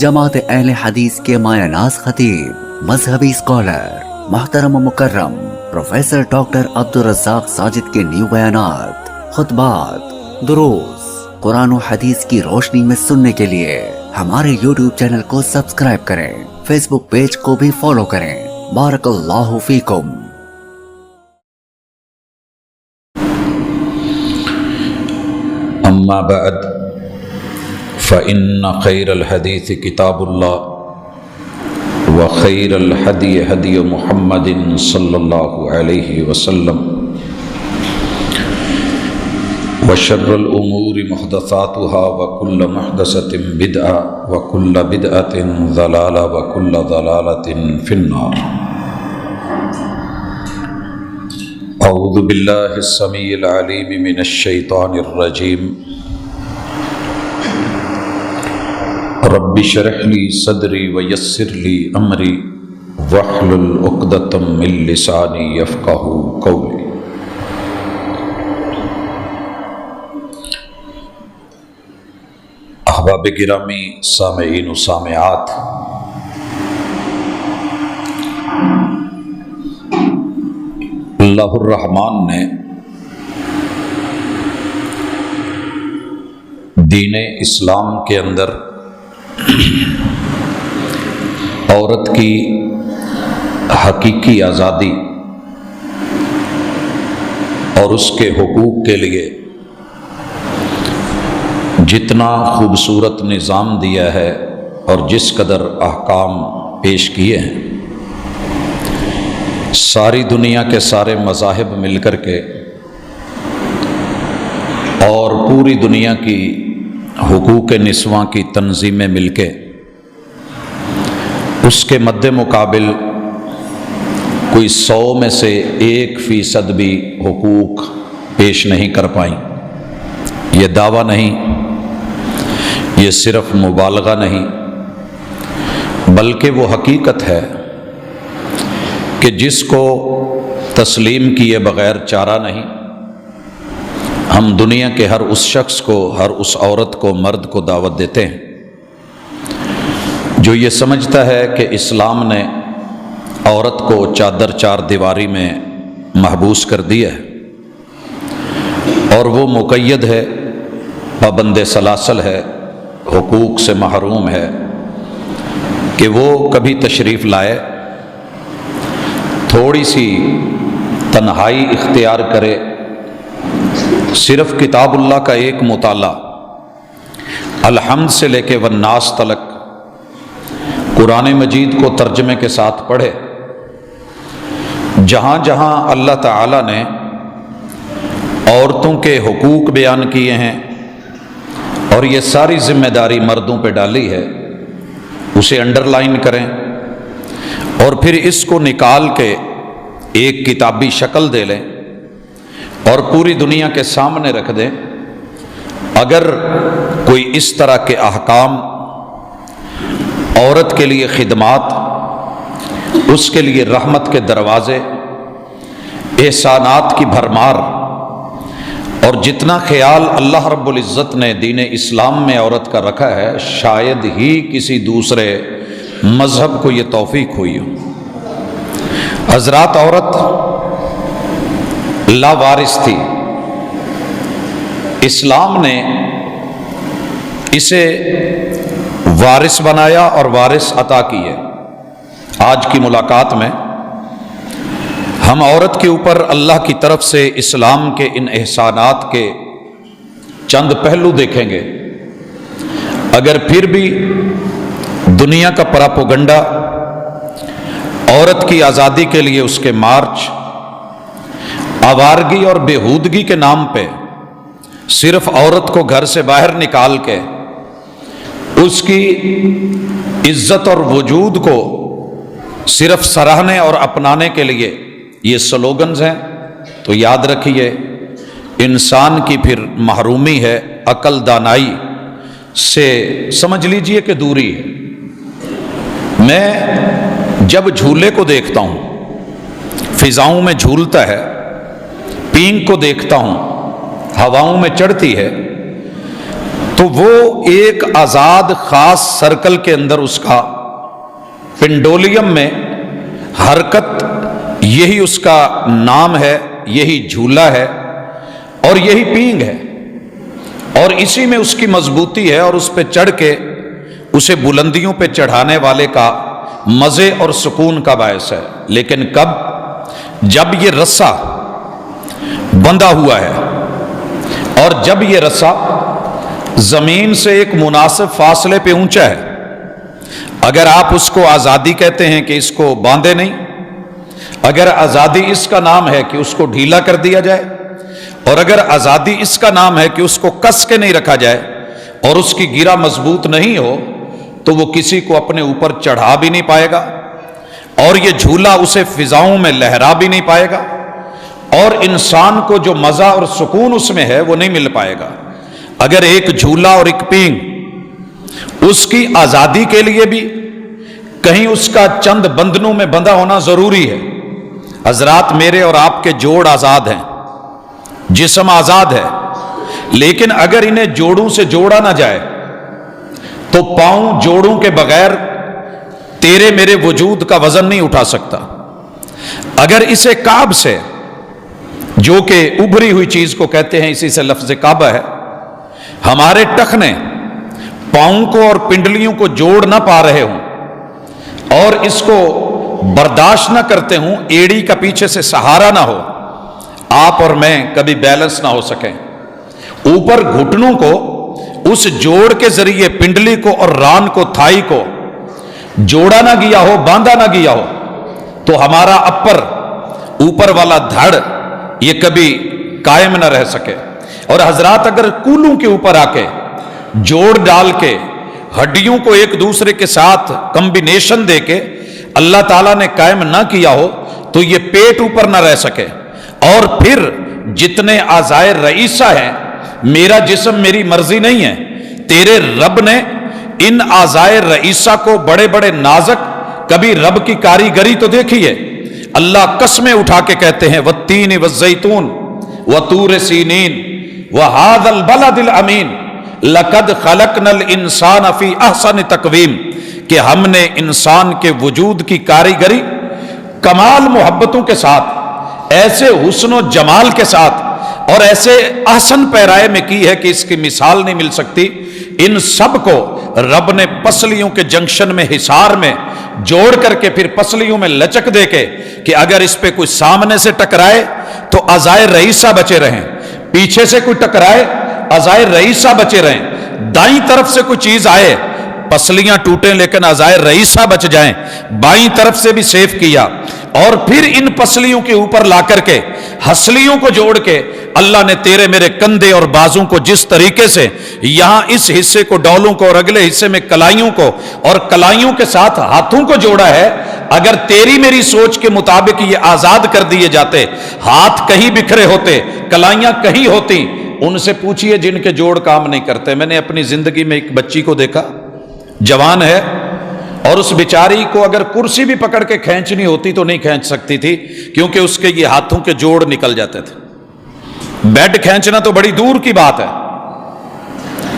جماعت اہل حدیث کے مایہ ناز خطیب، مذہبی اسکالر، محترم و مکرم پروفیسر ڈاکٹر عبدالرزاق ساجد کے نیو بیانات، خطبات، دروس قرآن و حدیث کی روشنی میں سننے کے لیے ہمارے یوٹیوب چینل کو سبسکرائب کریں، فیس بک پیج کو بھی فالو کریں۔ بارک اللہ فیکم۔ اما بعد فإن خير الحديث كتاب الله وخير الهدي هدي محمد صلى الله عليه وسلم وشر الأمور محدثاتها وكل محدثة بدعة وكل بدعة ضلالة وكل ضلالة في النار۔ أعوذ بالله السميع العليم من الشيطان الرجيم۔ رب اشرح لي صدري ويسر لي امري واحلل عقدة من لساني يفقهوا قولي۔ احباب گرامی، سامعین و سامعات، اللہ الرحمن نے دین اسلام کے اندر عورت کی حقیقی آزادی اور اس کے حقوق کے لیے جتنا خوبصورت نظام دیا ہے اور جس قدر احکام پیش کیے ہیں، ساری دنیا کے سارے مذاہب مل کر کے اور پوری دنیا کی حقوق نسواں کی تنظیمیں مل کے اس کے مد مقابل کوئی 100 میں سے 1% بھی حقوق پیش نہیں کر پائیں۔ یہ دعویٰ نہیں، یہ صرف مبالغہ نہیں، بلکہ وہ حقیقت ہے کہ جس کو تسلیم کیے بغیر چارہ نہیں۔ ہم دنیا کے ہر اس شخص کو، ہر اس عورت کو، مرد کو دعوت دیتے ہیں جو یہ سمجھتا ہے کہ اسلام نے عورت کو چادر چار دیواری میں محبوس کر دیا ہے اور وہ مقید ہے، پابند سلاسل ہے، حقوق سے محروم ہے کہ وہ کبھی تشریف لائے، تھوڑی سی تنہائی اختیار کرے، صرف کتاب اللہ کا ایک مطالعہ الحمد سے لے کے والناس تلک قرآن مجید کو ترجمے کے ساتھ پڑھے۔ جہاں جہاں اللہ تعالی نے عورتوں کے حقوق بیان کیے ہیں اور یہ ساری ذمہ داری مردوں پہ ڈالی ہے، اسے انڈر لائن کریں اور پھر اس کو نکال کے ایک کتابی شکل دے لیں اور پوری دنیا کے سامنے رکھ دیں۔ اگر کوئی اس طرح کے احکام، عورت کے لیے خدمات، اس کے لیے رحمت کے دروازے، احسانات کی بھرمار اور جتنا خیال اللہ رب العزت نے دین اسلام میں عورت کا رکھا ہے، شاید ہی کسی دوسرے مذہب کو یہ توفیق ہوئی ہو۔ حضرات، عورت لا وارث تھی، اسلام نے اسے وارث بنایا اور وارث عطا کیے۔ آج کی ملاقات میں ہم عورت کے اوپر اللہ کی طرف سے اسلام کے ان احسانات کے چند پہلو دیکھیں گے۔ اگر پھر بھی دنیا کا پراپوگنڈا عورت کی آزادی کے لیے اس کے مارچ، آوارگی اور بےہودگی کے نام پہ صرف عورت کو گھر سے باہر نکال کے اس کی عزت اور وجود کو صرف سراہنے اور اپنانے کے لیے یہ سلوگنز ہیں، تو یاد رکھیے انسان کی پھر محرومی ہے، عقل دانائی سے سمجھ لیجئے کہ دوری ہے۔ میں جب جھولے کو دیکھتا ہوں، فضاؤں میں جھولتا ہے، پینگ کو دیکھتا ہوں، ہواؤں میں چڑھتی ہے، تو وہ ایک آزاد خاص سرکل کے اندر اس کا پنڈولیم میں حرکت، یہی اس کا نام ہے، یہی جھولا ہے اور یہی پینگ ہے، اور اسی میں اس کی مضبوطی ہے، اور اس پہ چڑھ کے اسے بلندیوں پہ چڑھانے والے کا مزے اور سکون کا باعث ہے۔ لیکن کب؟ جب یہ رسا بندھا ہوا ہے، اور جب یہ رسا زمین سے ایک مناسب فاصلے پہ اونچا ہے۔ اگر آپ اس کو آزادی کہتے ہیں کہ اس کو باندھے نہیں، اگر آزادی اس کا نام ہے کہ اس کو ڈھیلا کر دیا جائے، اور اگر آزادی اس کا نام ہے کہ اس کو کس کے نہیں رکھا جائے اور اس کی گرہ مضبوط نہیں ہو، تو وہ کسی کو اپنے اوپر چڑھا بھی نہیں پائے گا، اور یہ جھولا اسے فضاؤں میں لہرا بھی نہیں پائے گا، اور انسان کو جو مزہ اور سکون اس میں ہے وہ نہیں مل پائے گا۔ اگر ایک جھولا اور ایک پینگ، اس کی آزادی کے لیے بھی کہیں اس کا چند بندنوں میں بندھا ہونا ضروری ہے۔ حضرات، میرے اور آپ کے جوڑ آزاد ہیں، جسم آزاد ہے، لیکن اگر انہیں جوڑوں سے جوڑا نہ جائے تو پاؤں جوڑوں کے بغیر تیرے میرے وجود کا وزن نہیں اٹھا سکتا۔ اگر اسے کعب سے، جو کہ ابھری ہوئی چیز کو کہتے ہیں، اسی سے لفظ کعبہ ہے، ہمارے ٹخنے پاؤں کو اور پنڈلیوں کو جوڑ نہ پا رہے ہوں اور اس کو برداشت نہ کرتے ہوں، ایڑی کا پیچھے سے سہارا نہ ہو، آپ اور میں کبھی بیلنس نہ ہو سکیں، اوپر گھٹنوں کو اس جوڑ کے ذریعے پنڈلی کو اور ران کو، تھائی کو جوڑا نہ گیا ہو، باندھا نہ گیا ہو، تو ہمارا اوپر والا دھڑ یہ کبھی قائم نہ رہ سکے۔ اور حضرات، اگر کولوں کے اوپر آ کے جوڑ ڈال کے ہڈیوں کو ایک دوسرے کے ساتھ کمبینیشن دے کے اللہ تعالیٰ نے قائم نہ کیا ہو تو یہ پیٹ اوپر نہ رہ سکے۔ اور پھر جتنے اعضائے رئیسہ ہیں، میرا جسم میری مرضی نہیں ہے، تیرے رب نے ان اعضائے رئیسہ کو بڑے بڑے نازک، کبھی رب کی کاریگری تو دیکھیے، اللہ قسمیں اٹھا کے کہتے ہیں والتین والزیتون وطور سینین وہذا البلد الامین لقد خلقنا الانسان فی احسن تقویم، کہ ہم نے انسان کے وجود کی کاریگری کمال محبتوں کے ساتھ، ایسے حسن و جمال کے ساتھ اور ایسے احسن پیرائے میں کی ہے کہ اس کی مثال نہیں مل سکتی۔ ان سب کو رب نے پسلیوں کے جنکشن میں، حصار میں جوڑ کر کے پھر پسلیوں میں لچک دے کے کہ اگر اس پہ کوئی سامنے سے ٹکرائے تو اعضائے رئیسہ بچے رہیں، پیچھے سے کوئی ٹکرائے اعضائے رئیسہ بچے رہیں، دائیں طرف سے کوئی چیز آئے پسلیاں ٹوٹیں لیکن اعضائے رئیسہ بچ جائیں، بائیں طرف سے بھی سیف کیا، اور پھر ان پسلیوں کے اوپر لا کر کے ہسلیوں کو جوڑ کے اللہ نے تیرے میرے کندھے اور بازوں کو جس طریقے سے یہاں اس حصے کو ڈولوں کو اور اگلے حصے میں کلائیوں کو اور کلائیوں کے ساتھ ہاتھوں کو جوڑا ہے، اگر تیری میری سوچ کے مطابق یہ آزاد کر دیے جاتے، ہاتھ کہیں بکھرے ہوتے، کلائیاں کہیں ہوتی، ان سے پوچھئے جن کے جوڑ کام نہیں کرتے۔ میں نے اپنی زندگی میں ایک بچی کو دیکھا، جوان ہے، اور اس بیچاری کو اگر کرسی بھی پکڑ کے کھینچنی ہوتی تو نہیں کھینچ سکتی تھی، کیونکہ اس کے یہ ہاتھوں کے جوڑ نکل جاتے تھے۔ بیڈ کھینچنا تو بڑی دور کی بات ہے۔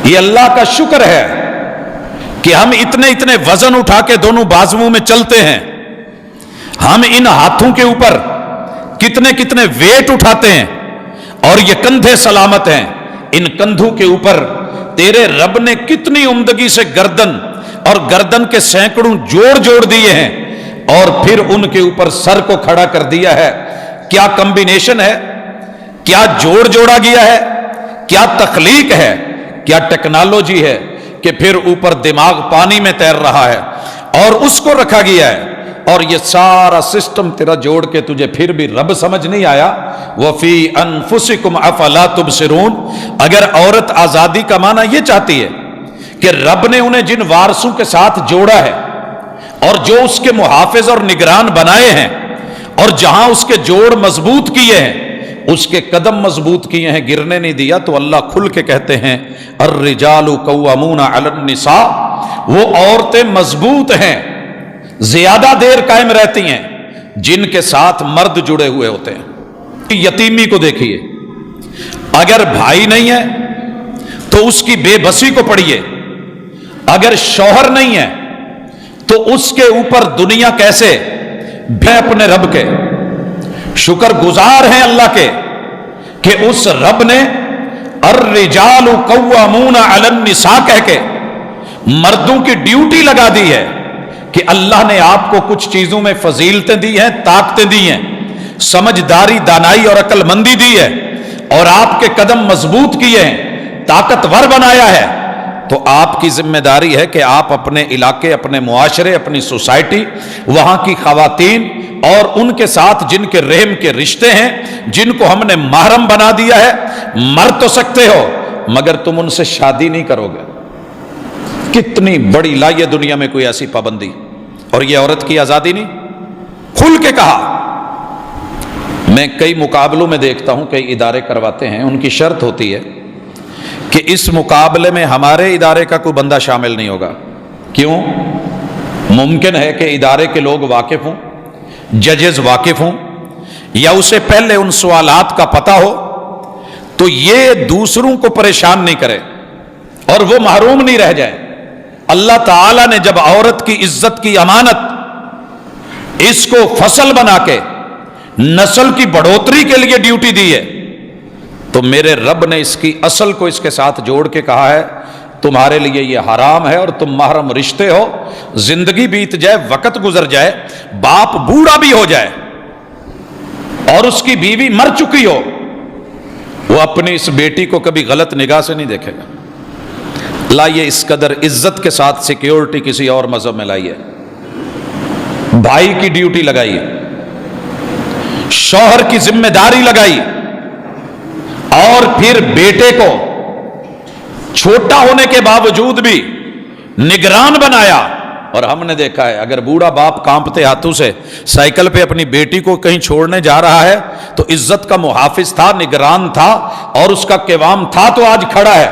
یہ اللہ کا شکر ہے کہ ہم اتنے وزن اٹھا کے دونوں بازوؤں میں چلتے ہیں، ہم ان ہاتھوں کے اوپر کتنے ویٹ اٹھاتے ہیں، اور یہ کندھے سلامت ہیں۔ ان کندھوں کے اوپر تیرے رب نے کتنی عمدگی سے گردن اور گردن کے سینکڑوں جوڑ دیے ہیں، اور پھر ان کے اوپر سر کو کھڑا کر دیا ہے۔ کیا کمبینیشن ہے، کیا جوڑا گیا ہے، کیا تخلیق ہے، کیا ٹیکنالوجی ہے کہ پھر اوپر دماغ پانی میں تیر رہا ہے اور اس کو رکھا گیا ہے، اور یہ سارا سسٹم تیرا جوڑ کے تجھے پھر بھی رب سمجھ نہیں آیا۔ وَفِي أَنفُسِكُمْ أَفَلَا تُبْصِرُونَ۔ اگر عورت آزادی کا معنی یہ چاہتی ہے کہ رب نے انہیں جن وارثوں کے ساتھ جوڑا ہے اور جو اس کے محافظ اور نگران بنائے ہیں، اور جہاں اس کے جوڑ مضبوط کیے ہیں، اس کے قدم مضبوط کیے ہیں، گرنے نہیں دیا، تو اللہ کھل کے کہتے ہیں الرجال قوامون علی النساء، وہ عورتیں مضبوط ہیں، زیادہ دیر قائم رہتی ہیں جن کے ساتھ مرد جڑے ہوئے ہوتے ہیں۔ یتیمی کو دیکھیے، اگر بھائی نہیں ہے تو اس کی بے بسی کو پڑھیے. اگر شوہر نہیں ہے تو اس کے اوپر دنیا کیسے بھی اپنے رب کے شکر گزار ہیں اللہ کے کہ اس رب نے الرجال قوامون علی النساء کہہ کے مردوں کی ڈیوٹی لگا دی ہے کہ اللہ نے آپ کو کچھ چیزوں میں فضیلتیں دی ہیں، طاقتیں دی ہیں، سمجھداری، دانائی اور عقل مندی دی ہے، اور آپ کے قدم مضبوط کیے ہیں، طاقتور بنایا ہے. تو آپ کی ذمہ داری ہے کہ آپ اپنے علاقے، اپنے معاشرے، اپنی سوسائٹی، وہاں کی خواتین اور ان کے ساتھ جن کے رحم کے رشتے ہیں، جن کو ہم نے محرم بنا دیا ہے، مر تو سکتے ہو مگر تم ان سے شادی نہیں کرو گے. کتنی بڑی لائی دنیا میں کوئی ایسی پابندی، اور یہ عورت کی آزادی نہیں. کھل کے کہا. میں کئی مقابلوں میں دیکھتا ہوں، کئی ادارے کرواتے ہیں، ان کی شرط ہوتی ہے کہ اس مقابلے میں ہمارے ادارے کا کوئی بندہ شامل نہیں ہوگا. کیوں؟ ممکن ہے کہ ادارے کے لوگ واقف ہوں، ججز واقف ہوں، یا اسے پہلے ان سوالات کا پتہ ہو، تو یہ دوسروں کو پریشان نہیں کرے اور وہ محروم نہیں رہ جائے. اللہ تعالیٰ نے جب عورت کی عزت کی امانت، اس کو فصل بنا کے نسل کی بڑھوتری کے لیے ڈیوٹی دی ہے، تو میرے رب نے اس کی اصل کو اس کے ساتھ جوڑ کے کہا ہے تمہارے لیے یہ حرام ہے، اور تم محرم رشتے ہو. زندگی بیت جائے، وقت گزر جائے، باپ بوڑھا بھی ہو جائے اور اس کی بیوی مر چکی ہو، وہ اپنی اس بیٹی کو کبھی غلط نگاہ سے نہیں دیکھے گا. لائیے اس قدر عزت کے ساتھ سیکیورٹی کسی اور مذہب میں لائیے. بھائی کی ڈیوٹی لگائی، شوہر کی ذمہ داری لگائی، اور پھر بیٹے کو چھوٹا ہونے کے باوجود بھی نگران بنایا. اور ہم نے دیکھا ہے اگر بوڑھا باپ کانپتے ہاتھوں سے سائیکل پہ اپنی بیٹی کو کہیں چھوڑنے جا رہا ہے تو عزت کا محافظ تھا، نگران تھا، اور اس کا قوام تھا، تو آج کھڑا ہے.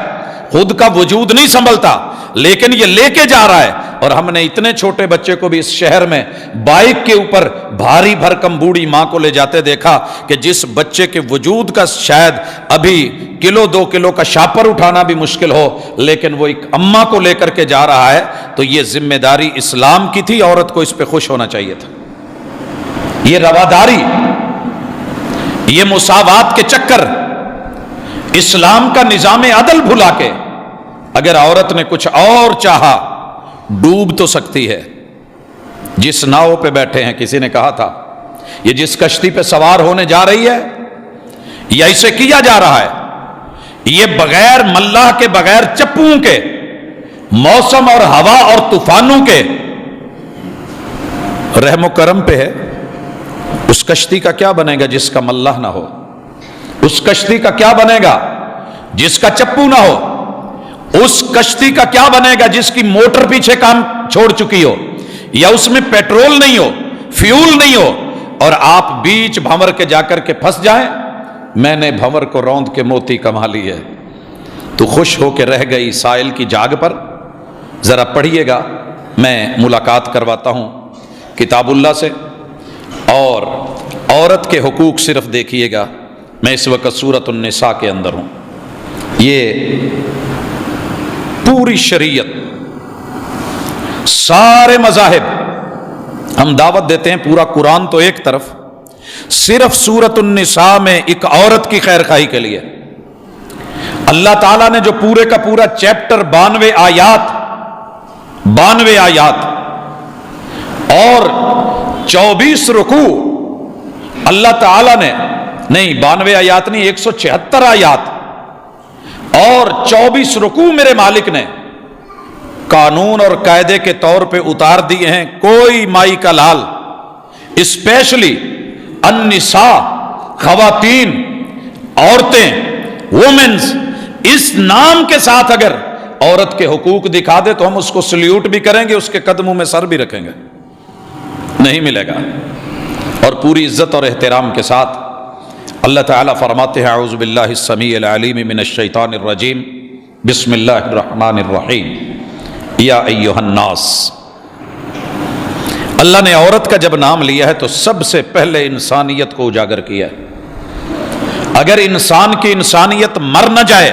خود کا وجود نہیں سنبھلتا لیکن یہ لے کے جا رہا ہے. اور ہم نے اتنے چھوٹے بچے کو بھی اس شہر میں بائک کے اوپر بھاری بھرکم بوڑھی ماں کو لے جاتے دیکھا کہ جس بچے کے وجود کا شاید ابھی کلو 2 کلو کا شاپر اٹھانا بھی مشکل ہو، لیکن وہ ایک اماں کو لے کر کے جا رہا ہے. تو یہ ذمہ داری اسلام کی تھی، عورت کو اس پہ خوش ہونا چاہیے تھا. یہ رواداری، یہ مساوات کے چکر، اسلام کا نظام عدل بھلا کے اگر عورت نے کچھ اور چاہا ڈوب تو سکتی ہے. جس ناؤ پہ بیٹھے ہیں، کسی نے کہا تھا یہ جس کشتی پہ سوار ہونے جا رہی ہے یا اسے کیا جا رہا ہے، یہ بغیر ملاح کے، بغیر چپوں کے، موسم اور ہوا اور طوفانوں کے رحم و کرم پہ ہے. اس کشتی کا کیا بنے گا جس کا ملاح نہ ہو؟ اس کشتی کا کیا بنے گا جس کا چپو نہ ہو؟ اس کشتی کا کیا بنے گا جس کی موٹر پیچھے کام چھوڑ چکی ہو، یا اس میں پیٹرول نہیں ہو، فیول نہیں ہو، اور آپ بیچ بھنور کے جا کر کے پھنس جائیں؟ میں نے بھنور کو روند کے موتی کما لی ہے. تو خوش ہو کے رہ گئی سائل کی جاگ پر. ذرا پڑھیے گا، میں ملاقات کرواتا ہوں کتاب اللہ سے، اور عورت کے حقوق صرف دیکھیے گا. میں اس وقت سورۃ النساء کے اندر ہوں. یہ پوری شریعت، سارے مذاہب ہم دعوت دیتے ہیں، پورا قرآن تو ایک طرف، صرف سورۃ النساء میں ایک عورت کی خیر خواہی کے لیے اللہ تعالیٰ نے جو پورے کا پورا چیپٹر 92 آیات اور 24 رکوع اللہ تعالیٰ نے، نہیں 92 آیات نہیں، 176 آیات اور 24 رکوع میرے مالک نے قانون اور قاعدے کے طور پہ اتار دیے ہیں. کوئی مائی کا لال، اسپیشلی النساء، خواتین، عورتیں، وومنز، اس نام کے ساتھ اگر عورت کے حقوق دکھا دے تو ہم اس کو سلیوٹ بھی کریں گے، اس کے قدموں میں سر بھی رکھیں گے. نہیں ملے گا. اور پوری عزت اور احترام کے ساتھ اللہ تعالیٰ فرماتے ہیں اعوذ باللہ السمیع العلیم من الشیطان الرجیم بسم اللہ الرحمن الرحیم یا ایھا الناس. اللہ نے عورت کا جب نام لیا ہے تو سب سے پہلے انسانیت کو اجاگر کیا ہے. اگر انسان کی انسانیت مر نہ جائے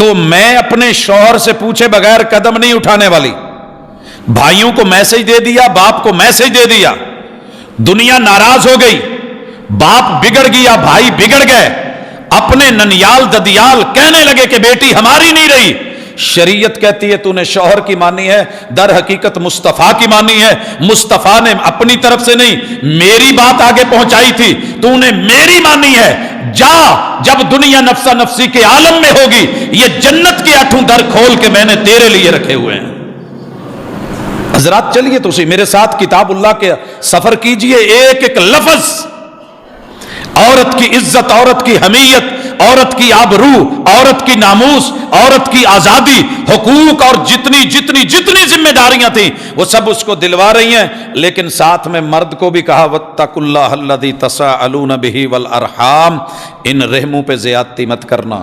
تو میں اپنے شوہر سے پوچھے بغیر قدم نہیں اٹھانے والی. بھائیوں کو میسج دے دیا, باپ کو میسج دے دیا, دنیا ناراض ہو گئی, باپ بگڑ گیا, بھائی بگڑ گئے, اپنے ننیال ددیال کہنے لگے کہ بیٹی ہماری نہیں رہی. شریعت کہتی ہے تو نے شوہر کی مانی ہے, در حقیقت مصطفیٰ کی مانی ہے. مصطفیٰ نے اپنی طرف سے نہیں, میری بات آگے پہنچائی تھی, تو نے میری مانی ہے. جا, جب دنیا نفسا نفسی کے عالم میں ہوگی, یہ جنت کے 8 در کھول کے میں نے تیرے لیے رکھے ہوئے ہیں. حضرات چلیے تو میرے ساتھ کتاب اللہ کے سفر کیجئے. ایک ایک لفظ, عورت کی عزت, عورت کی حمیت, عورت کی آبرو, عورت کی ناموس, عورت کی آزادی, حقوق اور جتنی جتنی جتنی ذمہ داریاں تھیں وہ سب اس کو دلوا رہی ہیں. لیکن ساتھ میں مرد کو بھی کہا واتقوا اللہ الذی تساءلون بہ والارحام, ان رحموں پہ زیادتی مت کرنا.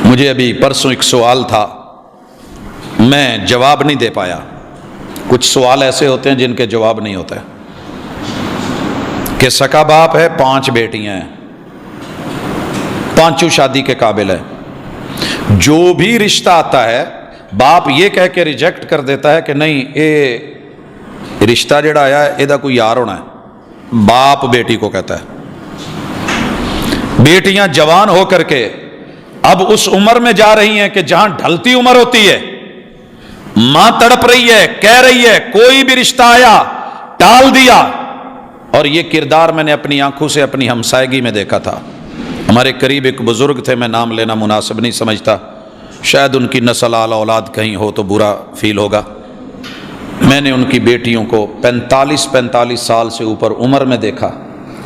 مجھے ابھی پرسوں ایک سوال تھا, میں جواب نہیں دے پایا. کچھ سوال ایسے ہوتے ہیں جن کے جواب نہیں ہوتے. کہ سکا باپ ہے, 5 بیٹیاں ہیں, 5 شادی کے قابل ہے. جو بھی رشتہ آتا ہے باپ یہ کہہ کے ریجیکٹ کر دیتا ہے کہ نہیں, اے رشتہ جڑا آیا ہے یہ کوئی یار ہونا ہے. باپ بیٹی کو کہتا ہے. بیٹیاں جوان ہو کر کے اب اس عمر میں جا رہی ہیں کہ جہاں ڈھلتی عمر ہوتی ہے, ماں تڑپ رہی ہے, کہہ رہی ہے کوئی بھی رشتہ آیا ٹال دیا. اور یہ کردار میں نے اپنی آنکھوں سے اپنی ہمسائیگی میں دیکھا تھا. ہمارے قریب ایک بزرگ تھے, میں نام لینا مناسب نہیں سمجھتا, شاید ان کی نسل اعلی اولاد کہیں ہو تو برا فیل ہوگا. میں نے ان کی بیٹیوں کو 45 سال سے اوپر عمر میں دیکھا.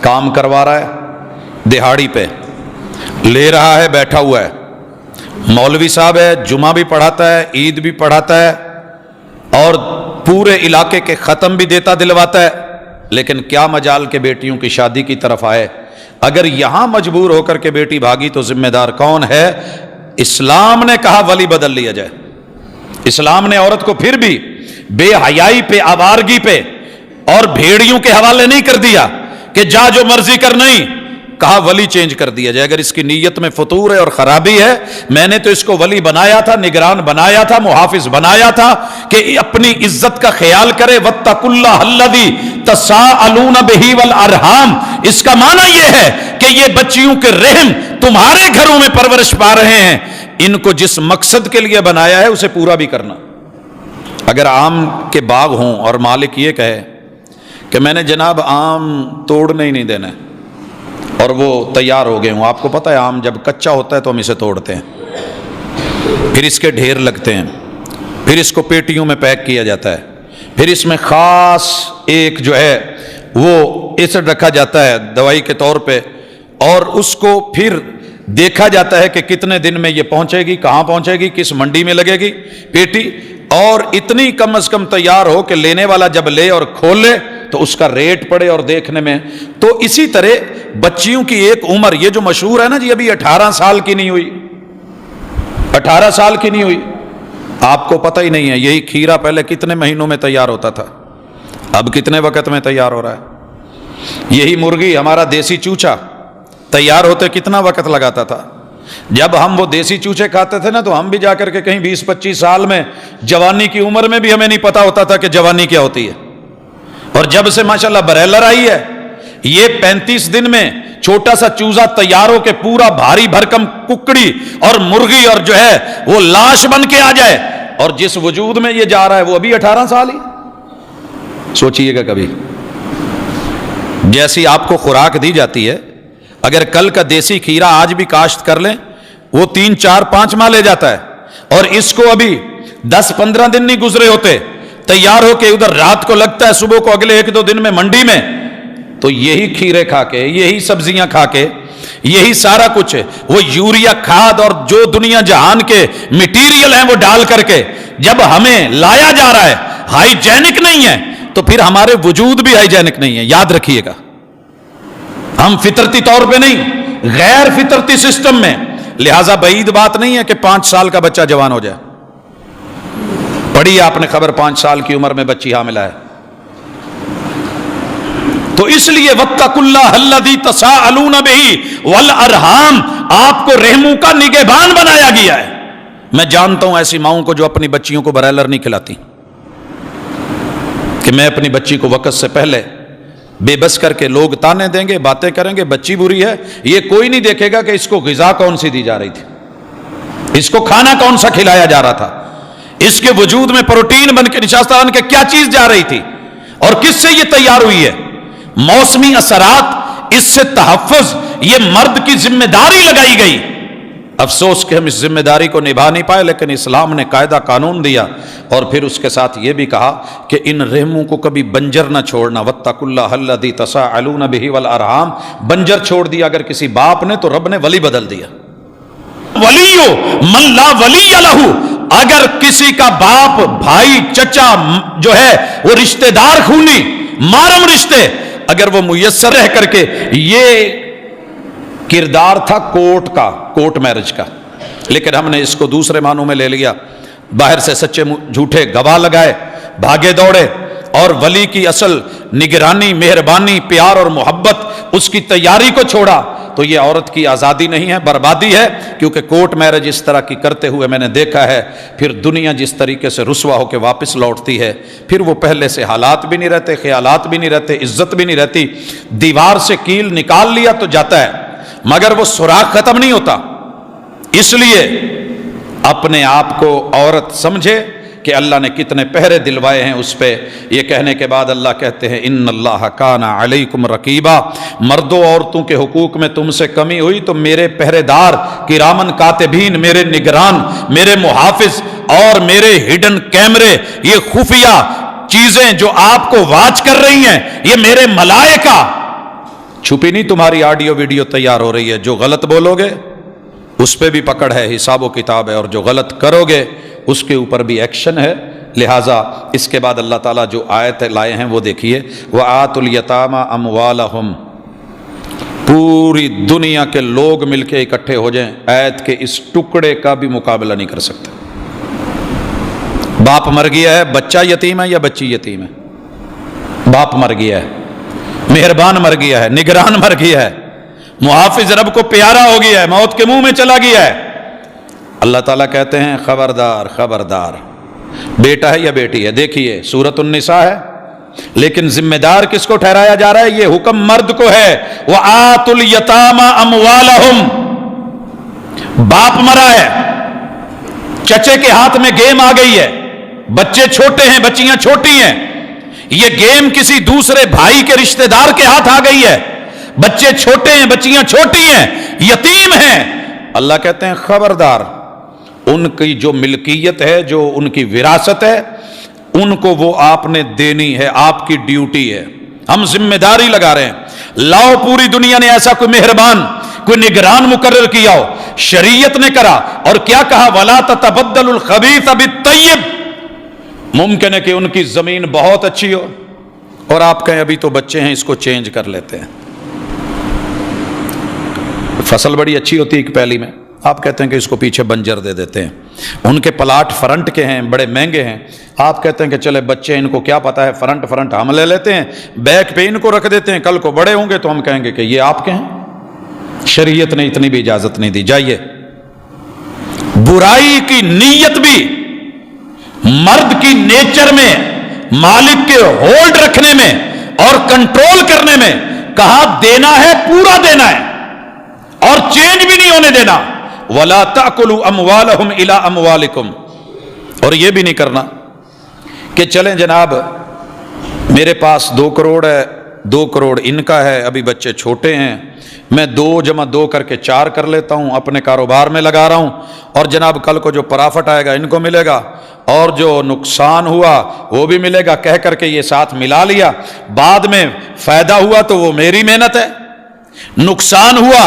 کام کروا رہا ہے, دہاڑی پہ لے رہا ہے, بیٹھا ہوا ہے. مولوی صاحب ہے, جمعہ بھی پڑھاتا ہے, عید بھی پڑھاتا ہے, اور پورے علاقے کے ختم بھی دیتا دلواتا ہے. لیکن کیا مجال کے بیٹیوں کی شادی کی طرف آئے. اگر یہاں مجبور ہو کر کے بیٹی بھاگی تو ذمہ دار کون ہے؟ اسلام نے کہا ولی بدل لیا جائے. اسلام نے عورت کو پھر بھی بے حیائی پہ, آوارگی پہ اور بھیڑیوں کے حوالے نہیں کر دیا کہ جا جو مرضی کر, نہیں کہا ولی چینج کر دیا جائے. اگر اس کی نیت میں فطور ہے اور خرابی ہے, میں نے تو اس کو ولی بنایا تھا, نگران بنایا تھا, محافظ بنایا تھا کہ اپنی عزت کا خیال کرے. واتقوا اللہ الذی تساءلون بہ والارحام, اس کا معنی یہ ہے کہ یہ بچیوں کے رحم تمہارے گھروں میں پرورش پا رہے ہیں, ان کو جس مقصد کے لیے بنایا ہے اسے پورا بھی کرنا. اگر آم کے باغ ہوں اور مالک یہ کہے کہ میں نے جناب آم توڑنے ہی نہیں دینا اور وہ تیار ہو گئے ہوں, آپ کو پتہ ہے آم جب کچا ہوتا ہے تو ہم اسے توڑتے ہیں, پھر اس کے ڈھیر لگتے ہیں, پھر اس کو پیٹیوں میں پیک کیا جاتا ہے, پھر اس میں خاص ایک جو ہے وہ ایسڈ رکھا جاتا ہے دوائی کے طور پہ, اور اس کو پھر دیکھا جاتا ہے کہ کتنے دن میں یہ پہنچے گی, کہاں پہنچے گی, کس منڈی میں لگے گی پیٹی, اور اتنی کم از کم تیار ہو کہ لینے والا جب لے اور کھول لے تو اس کا ریٹ پڑے اور دیکھنے میں. تو اسی طرح بچیوں کی ایک عمر, یہ جو مشہور ہے نا جی ابھی 18 سال کی نہیں ہوئی, 18 سال کی نہیں ہوئی, آپ کو پتہ ہی نہیں ہے یہی کھیرا پہلے کتنے مہینوں میں تیار ہوتا تھا, اب کتنے وقت میں تیار ہو رہا ہے. یہی مرغی ہمارا دیسی چوچا تیار ہوتے کتنا وقت لگاتا تھا. جب ہم وہ دیسی چوچے کھاتے تھے نا تو ہم بھی جا کر کے کہیں 20-25 سال میں, جوانی کی عمر میں بھی ہمیں نہیں پتا ہوتا تھا کہ جوانی کیا ہوتی ہے. اور جب سے ماشاءاللہ بریلر آئی ہے, یہ 35 دن میں چھوٹا سا چوزا تیار ہو کے پورا بھاری بھرکم ککڑی اور مرغی اور جو ہے وہ لاش بن کے آ جائے, اور جس وجود میں یہ جا رہا ہے وہ ابھی 18 سال ہی. سوچئے گا کبھی, جیسی آپ کو خوراک دی جاتی ہے, اگر کل کا دیسی کھیرا آج بھی کاشت کر لیں وہ 3, 4, 5 ماہ لے جاتا ہے, اور اس کو ابھی 10-15 دن نہیں گزرے ہوتے تیار ہو کے ادھر رات کو لگتا ہے, صبح کو اگلے 1-2 دن میں منڈی میں. تو یہی کھیرے کھا کے, یہی سبزیاں کھا کے, یہی سارا کچھ وہ یوریا کھاد اور جو دنیا جہان کے میٹیریل ہیں وہ ڈال کر کے جب ہمیں لایا جا رہا ہے, ہائیجینک نہیں ہے, تو پھر ہمارے وجود بھی ہائیجینک نہیں ہے. یاد رکھیے گا, ہم فطرتی طور پہ نہیں, غیر فطرتی سسٹم میں. لہذا بعید بات نہیں ہے کہ 5 سال کا بچہ جوان ہو جائے. پڑھی آپ نے خبر 5 سال کی عمر میں بچی حاملہ ہے, تو اس لیے واتقوا اللہ الذی تساءلون بہ والارحام، آپ کو رحموں کا نگہبان بنایا گیا ہے۔ میں جانتا ہوں ایسی ماؤں کو جو اپنی بچیوں کو برائلر نہیں کھلاتی، کہ میں اپنی بچی کو وقت سے پہلے بے بس کر کے، لوگ تانے دیں گے، باتیں کریں گے، بچی بری ہے، یہ کوئی نہیں دیکھے گا کہ اس کو غذا کون سی دی جا رہی تھی، اس کو کھانا کون سا کھلایا جا رہا تھا، اس کے وجود میں پروٹین بن کے نشاستہ بن کے کیا چیز جا رہی تھی، اور کس سے یہ تیار ہوئی ہے۔ موسمی اثرات، اس سے تحفظ، یہ مرد کی ذمہ داری لگائی گئی۔ افسوس کہ ہم اس ذمہ داری کو نبھا نہیں پائے، لیکن اسلام نے قاعدہ قانون دیا، اور پھر اس کے ساتھ یہ بھی کہا کہ ان رحموں کو کبھی بنجر نہ چھوڑنا۔ واتقوا اللہ الذی تساءلون بہ والارحام، بنجر چھوڑ دیا اگر کسی باپ نے تو رب نے ولی بدل دیا۔ ولیو من لا ولی لہ، اگر کسی کا باپ، بھائی، چچا جو ہے وہ رشتہ دار خونی، مارم رشتے، اگر وہ میسر رہ کر کے، یہ کردار تھا کورٹ میرج کا، لیکن ہم نے اس کو دوسرے معنوں میں لے لیا، باہر سے سچے جھوٹے گواہ لگائے، بھاگے دوڑے، اور ولی کی اصل نگرانی، مہربانی، پیار اور محبت، اس کی تیاری کو چھوڑا، تو یہ عورت کی آزادی نہیں ہے، بربادی ہے، کیونکہ کورٹ میرج اس طرح کی کرتے ہوئے میں نے دیکھا ہے، پھر دنیا جس طریقے سے رسوا ہو کے واپس لوٹتی ہے، پھر وہ پہلے سے حالات بھی نہیں رہتے، خیالات بھی نہیں رہتے، عزت بھی نہیں رہتی، دیوار سے کیل نکال لیا تو جاتا ہے، مگر وہ سوراخ ختم نہیں ہوتا۔ اس لیے اپنے آپ کو عورت سمجھے کہ اللہ نے کتنے پہرے دلوائے ہیں اس پہ۔ یہ کہنے کے بعد اللہ کہتے ہیں ان اللہ کان علیکم رقیبا، مردوں عورتوں کے حقوق میں تم سے کمی ہوئی تو میرے پہرے دار کرامن کاتبین، میرے نگران، میرے محافظ اور میرے ہڈن کیمرے، یہ خفیہ چیزیں جو آپ کو واچ کر رہی ہیں، یہ میرے ملائکہ، چھپی نہیں تمہاری آڈیو ویڈیو تیار ہو رہی ہے، جو غلط بولو گے اس پہ بھی پکڑ ہے، حساب و کتاب ہے، اور جو غلط کرو گے اس کے اوپر بھی ایکشن ہے۔ لہٰذا اس کے بعد اللہ تعالیٰ جو آیت لائے ہیں وہ دیکھیے، وَآتُوا الْيَتَامَى أَمْوَالَهُمْ، پوری دنیا کے لوگ مل کے اکٹھے ہو جائیں، آیت کے اس ٹکڑے کا بھی مقابلہ نہیں کر سکتے۔ باپ مر گیا ہے، بچہ یتیم ہے یا بچی یتیم ہے؟ باپ مر گیا ہے، مہربان مر گیا ہے، نگران مر گیا ہے، محافظ رب کو پیارا ہو گیا ہے، موت کے منہ میں چلا گیا ہے۔ اللہ تعالیٰ کہتے ہیں خبردار خبردار، بیٹا ہے یا بیٹی ہے، دیکھیے سورۃ النساء ہے، لیکن ذمہ دار کس کو ٹھہرایا جا رہا ہے؟ یہ حکم مرد کو ہے، وَآتُوا الْيَتَامَى أَمْوَالَهُمْ۔ باپ مرا ہے، چچے کے ہاتھ میں گیم آ گئی ہے، بچے چھوٹے ہیں، بچیاں چھوٹی ہیں، یہ گیم کسی دوسرے بھائی کے رشتہ دار کے ہاتھ آ گئی ہے، بچے چھوٹے ہیں، بچیاں چھوٹی ہیں، یتیم ہیں۔ اللہ کہتے ہیں خبردار، ان کی جو ملکیت ہے، جو ان کی وراثت ہے، ان کو وہ آپ نے دینی ہے، آپ کی ڈیوٹی ہے، ہم ذمہ داری لگا رہے ہیں۔ لاؤ پوری دنیا نے ایسا کوئی مہربان، کوئی نگران مقرر کیا ہو، شریعت نے کرا، اور کیا کہا؟ وَلَا تَتَبَدَّلُوا الْخَبِيثَ بِالطَّيِّبِ۔ ممکن ہے کہ ان کی زمین بہت اچھی ہو اور آپ کہیں ابھی تو بچے ہیں، اس کو چینج کر لیتے ہیں۔ فصل بڑی اچھی ہوتی ہے ایک پہلی میں، آپ کہتے ہیں کہ اس کو پیچھے بنجر دے دیتے ہیں، ان کے پلاٹ فرنٹ کے ہیں، بڑے مہنگے ہیں، آپ کہتے ہیں کہ چلے بچے ان کو کیا پتا ہے، فرنٹ ہم لے لیتے ہیں، بیک پہ ان کو رکھ دیتے ہیں، کل کو بڑے ہوں گے تو ہم کہیں گے کہ یہ آپ کے ہیں۔ شریعت نے اتنی بھی اجازت نہیں دی۔ جائیے، برائی کی نیت بھی مرد کی نیچر میں، مالک کے ہولڈ رکھنے میں اور کنٹرول کرنے میں، کہا دینا ہے، پورا دینا ہے اور چینج بھی نہیں ہونے دینا۔ وَلَا تَأْكُلُوا أَمْوَالَهُمْ إِلَىٰ أَمْوَالِكُمْ، اور یہ بھی نہیں کرنا کہ چلیں جناب میرے پاس 2 کروڑ ہے، 2 کروڑ ان کا ہے، ابھی بچے چھوٹے ہیں، میں 2 + 2 کر کے 4 کر لیتا ہوں، اپنے کاروبار میں لگا رہا ہوں، اور جناب کل کو جو پرافٹ آئے گا ان کو ملے گا، اور جو نقصان ہوا وہ بھی ملے گا، کہہ کر کے یہ ساتھ ملا لیا، بعد میں فائدہ ہوا تو وہ میری محنت ہے، نقصان ہوا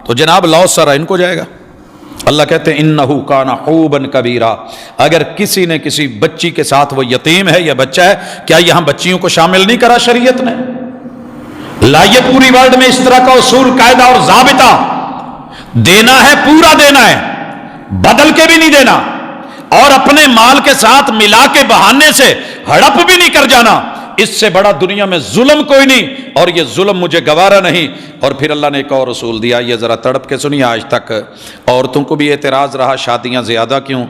تو جناب لاؤ سارا ان کو جائے گا۔ اللہ کہتے ہیں انہو کان حوبا کبیرا، اگر کسی نے کسی بچی کے ساتھ، وہ یتیم ہے یا بچہ ہے، کیا یہاں بچیوں کو شامل نہیں کرا شریعت نے؟ لائیے پوری ورلڈ میں اس طرح کا اصول، قاعدہ اور ضابطہ، دینا ہے، پورا دینا ہے، بدل کے بھی نہیں دینا، اور اپنے مال کے ساتھ ملا کے بہانے سے ہڑپ بھی نہیں کر جانا۔ اس سے بڑا دنیا میں ظلم کوئی نہیں، اور یہ ظلم مجھے گوارا نہیں۔ اور پھر اللہ نے ایک اور اصول دیا، یہ ذرا تڑپ کے سنیے۔ آج تک عورتوں کو بھی اعتراض رہا شادیاں زیادہ کیوں،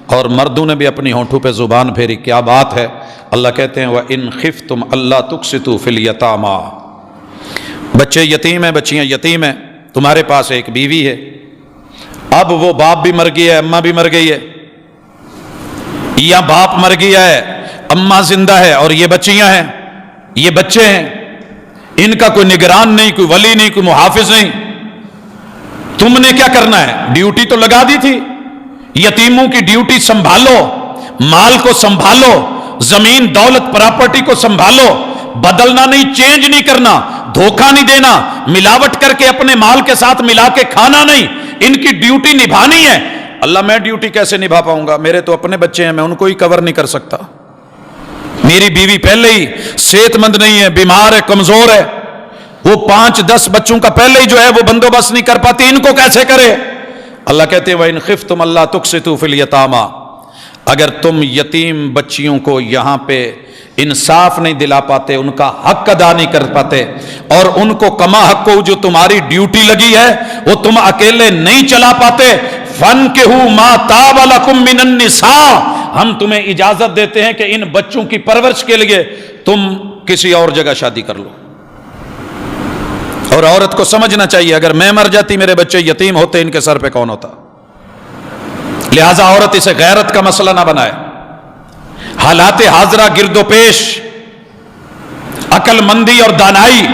اور مردوں نے بھی اپنی ہونٹوں پہ زبان پھیری، کیا بات ہے؟ اللہ کہتے ہیں وَإِنْ خِفْتُمْ أَلَّا تُقْسِطُوا فِي الْيَتَامَى، بچے یتیم ہیں، بچیاں یتیم ہیں، تمہارے پاس ایک بیوی ہے، اب وہ باپ بھی مر گیا ہے، اماں بھی مر گئی ہے، یا باپ مر گیا ہے، اماں زندہ ہے، اور یہ بچیاں ہیں، یہ بچے ہیں، ان کا کوئی نگران نہیں، کوئی ولی نہیں، کوئی محافظ نہیں۔ تم نے کیا کرنا ہے؟ ڈیوٹی تو لگا دی تھی، یتیموں کی ڈیوٹی سنبھالو، مال کو سنبھالو، زمین دولت پراپرٹی کو سنبھالو، بدلنا نہیں، چینج نہیں کرنا، دھوکہ نہیں دینا، ملاوٹ کر کے اپنے مال کے ساتھ ملا کے کھانا نہیں، ان کی ڈیوٹی نبھانی ہے۔ اللہ میں ڈیوٹی کیسے نبھا پاؤں گا؟ میرے تو اپنے بچے ہیں، میں ان کو ہی کور نہیں کر سکتا۔ میری بیوی پہلے ہی صحت مند نہیں ہے، بیمار ہے، کمزور ہے، وہ 5-10 بچوں کا پہلے ہی جو ہے وہ بندوبست نہیں کر پاتی، ان کو کیسے کرے؟ اللہ کہتے ہیں وَإِنْ خِفْتُمْ أَلَّا تُقْسِطُوا فِي الْيَتَامَى، اگر تم یتیم بچیوں کو یہاں پہ انصاف نہیں دلا پاتے، ان کا حق ادا نہیں کر پاتے، اور ان کو کما حق کو جو تمہاری ڈیوٹی لگی ہے وہ تم اکیلے نہیں چلا پاتے، فَانْكِحُوا مَا طَابَ لَكُم مِّنَ النِّسَاءِ، ہم تمہیں اجازت دیتے ہیں کہ ان بچوں کی پرورش کے لیے تم کسی اور جگہ شادی کر لو۔ اور عورت کو سمجھنا چاہیے اگر میں مر جاتی، میرے بچے یتیم ہوتے، ان کے سر پہ کون ہوتا؟ لہذا عورت اسے غیرت کا مسئلہ نہ بنائے، حالات حاضرہ گرد و پیش، عقل مندی اور دانائی،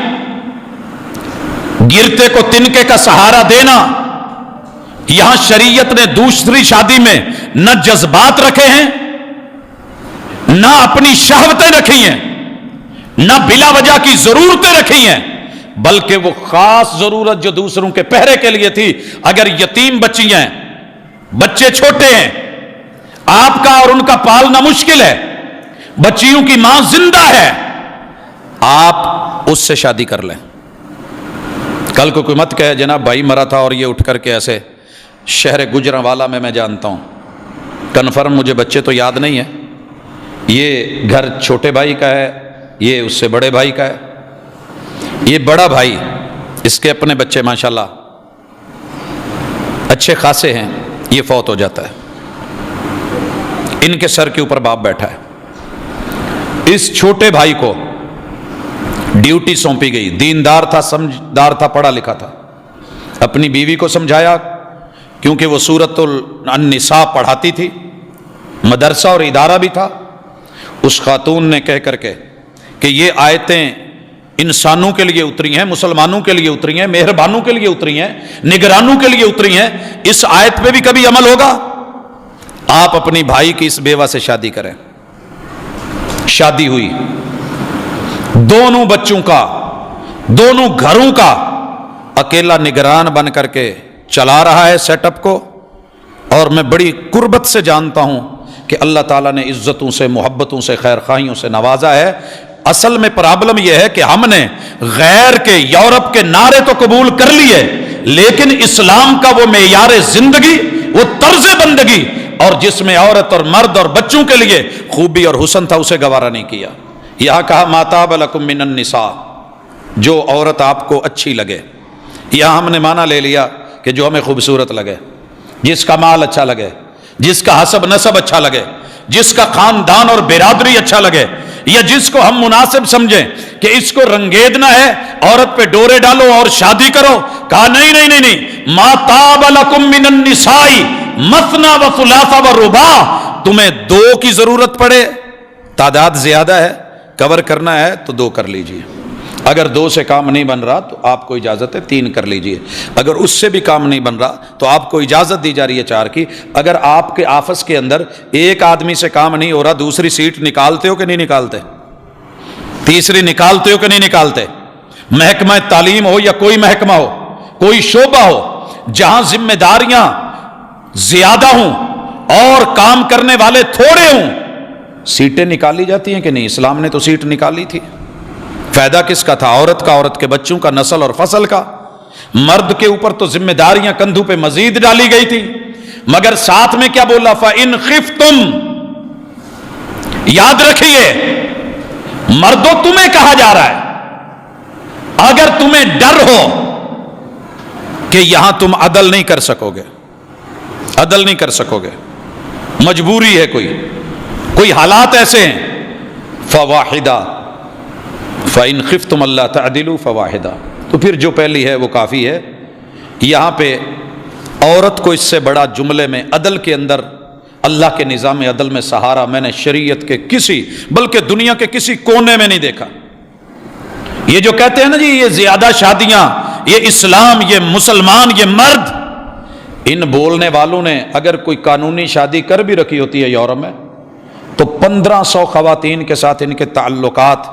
گرتے کو تنکے کا سہارا دینا۔ یہاں شریعت نے دوسری شادی میں نہ جذبات رکھے ہیں، نہ اپنی شہوتیں رکھی ہیں، نہ بلا وجہ کی ضرورتیں رکھی ہیں، بلکہ وہ خاص ضرورت جو دوسروں کے پہرے کے لیے تھی۔ اگر یتیم بچیاں ہیں، بچے چھوٹے ہیں، آپ کا اور ان کا پالنا مشکل ہے، بچیوں کی ماں زندہ ہے، آپ اس سے شادی کر لیں۔ کل کو کوئی مت کہے جناب بھائی مرا تھا اور یہ اٹھ کر کے ایسے، شہر گجرانوالہ میں جانتا ہوں، کنفرم مجھے بچے تو یاد نہیں ہے، یہ گھر چھوٹے بھائی کا ہے، یہ اس سے بڑے بھائی کا ہے، یہ بڑا بھائی، اس کے اپنے بچے ماشاءاللہ اچھے خاصے ہیں، یہ فوت ہو جاتا ہے، ان کے سر کے اوپر باپ بیٹھا ہے۔ اس چھوٹے بھائی کو ڈیوٹی سونپی گئی، دیندار تھا، سمجھدار تھا، پڑھا لکھا تھا، اپنی بیوی کو سمجھایا، کیونکہ وہ سورۃ النساء پڑھاتی تھی، مدرسہ اور ادارہ بھی تھا۔ اس خاتون نے کہہ کر کے کہ یہ آیتیں انسانوں کے لیے اتری ہیں، مسلمانوں کے لیے اتری ہیں، مہربانوں کے لیے اتری ہیں، نگرانوں کے لیے اتری ہیں، اس آیت پہ بھی کبھی عمل ہوگا؟ آپ اپنی بھائی کی اس بیوہ سے شادی کریں۔ شادی ہوئی، دونوں بچوں کا، دونوں گھروں کا اکیلا نگران بن کر کے چلا رہا ہے سیٹ اپ کو، اور میں بڑی قربت سے جانتا ہوں کہ اللہ تعالیٰ نے عزتوں سے، محبتوں سے، خیر خواہیوں سے نوازا ہے۔ اصل میں پرابلم یہ ہے کہ ہم نے غیر کے، یورپ کے نعرے تو قبول کر لیے، لیکن اسلام کا وہ معیار زندگی، وہ طرز بندگی، اور جس میں عورت اور مرد اور بچوں کے لیے خوبی اور حسن تھا، اسے گوارا نہیں کیا۔ یہاں کہا ما طاب لکم من النساء، جو عورت آپ کو اچھی لگے۔ یہاں ہم نے معنی لے لیا کہ جو ہمیں خوبصورت لگے، جس کا مال اچھا لگے، جس کا حسب نسب اچھا لگے، جس کا خاندان اور برادری اچھا لگے، یا جس کو ہم مناسب سمجھیں کہ اس کو رنگیدنا ہے، عورت پہ ڈورے ڈالو اور شادی کرو۔ کہا نہیں نہیں نہیں نہیں، ما طاب لکم من النساء مثنی و ثلاث و رباع، تمہیں 2 کی ضرورت پڑے، تعداد زیادہ ہے، کور کرنا ہے تو 2 کر لیجئے، اگر 2 سے کام نہیں بن رہا تو آپ کو اجازت ہے 3 کر لیجئے، اگر اس سے بھی کام نہیں بن رہا تو آپ کو اجازت دی جا رہی ہے 4 کی۔ اگر آپ کے آفس کے اندر ایک آدمی سے کام نہیں ہو رہا، دوسری سیٹ نکالتے ہو کہ نہیں نکالتے؟ تیسری نکالتے ہو کہ نہیں نکالتے؟ محکمہ تعلیم ہو یا کوئی محکمہ ہو، کوئی شعبہ ہو، جہاں ذمہ داریاں زیادہ ہوں اور کام کرنے والے تھوڑے ہوں، سیٹیں نکالی جاتی ہیں کہ نہیں؟ اسلام نے تو سیٹ نکالی تھی۔ فائدہ کس کا تھا؟ عورت کا، عورت کے بچوں کا، نسل اور فصل کا۔ مرد کے اوپر تو ذمہ داریاں کندھوں پہ مزید ڈالی گئی تھی، مگر ساتھ میں کیا بولا؟ فَإِنْ خِفْتُمْ، یاد رکھیے مردوں تمہیں کہا جا رہا ہے اگر تمہیں ڈر ہو کہ یہاں تم عدل نہیں کر سکو گے، عدل نہیں کر سکو گے، مجبوری ہے، کوئی حالات ایسے ہیں، فواحدہ فَإِنْ خِفْتُمْ أَلَّا تَعْدِلُوا فَوَاحِدًا، تو پھر جو پہلی ہے وہ کافی ہے۔ یہاں پہ عورت کو اس سے بڑا جملے میں عدل کے اندر اللہ کے نظام عدل میں سہارا میں نے شریعت کے کسی بلکہ دنیا کے کسی کونے میں نہیں دیکھا۔ یہ جو کہتے ہیں نا جی یہ زیادہ شادیاں، یہ اسلام، یہ مسلمان، یہ مرد، ان بولنے والوں نے اگر کوئی قانونی شادی کر بھی رکھی ہوتی ہے یورپ میں تو 1500 خواتین کے ساتھ ان کے تعلقات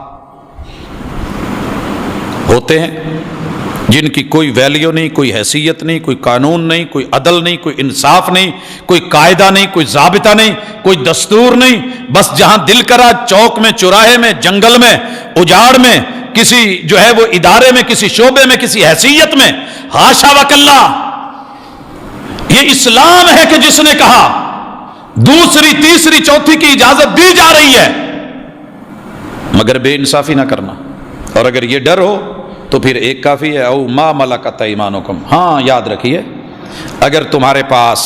ہوتے ہیں جن کی کوئی ویلیو نہیں، کوئی حیثیت نہیں، کوئی قانون نہیں، کوئی عدل نہیں، کوئی انصاف نہیں، کوئی قاعدہ نہیں، کوئی ضابطہ نہیں، کوئی دستور نہیں، بس جہاں دل کرا چوک میں، چوراہے میں، جنگل میں، اجاڑ میں، کسی جو ہے وہ ادارے میں، کسی شعبے میں، کسی حیثیت میں، حاشا وکلا۔ یہ اسلام ہے کہ جس نے کہا دوسری تیسری چوتھی کی اجازت دی جا رہی ہے، مگر بے انصافی نہ کرنا، اور اگر یہ ڈر ہو تو پھر ایک کافی ہے، او ما ملکت ایمانکم۔ ہاں یاد رکھیے اگر تمہارے پاس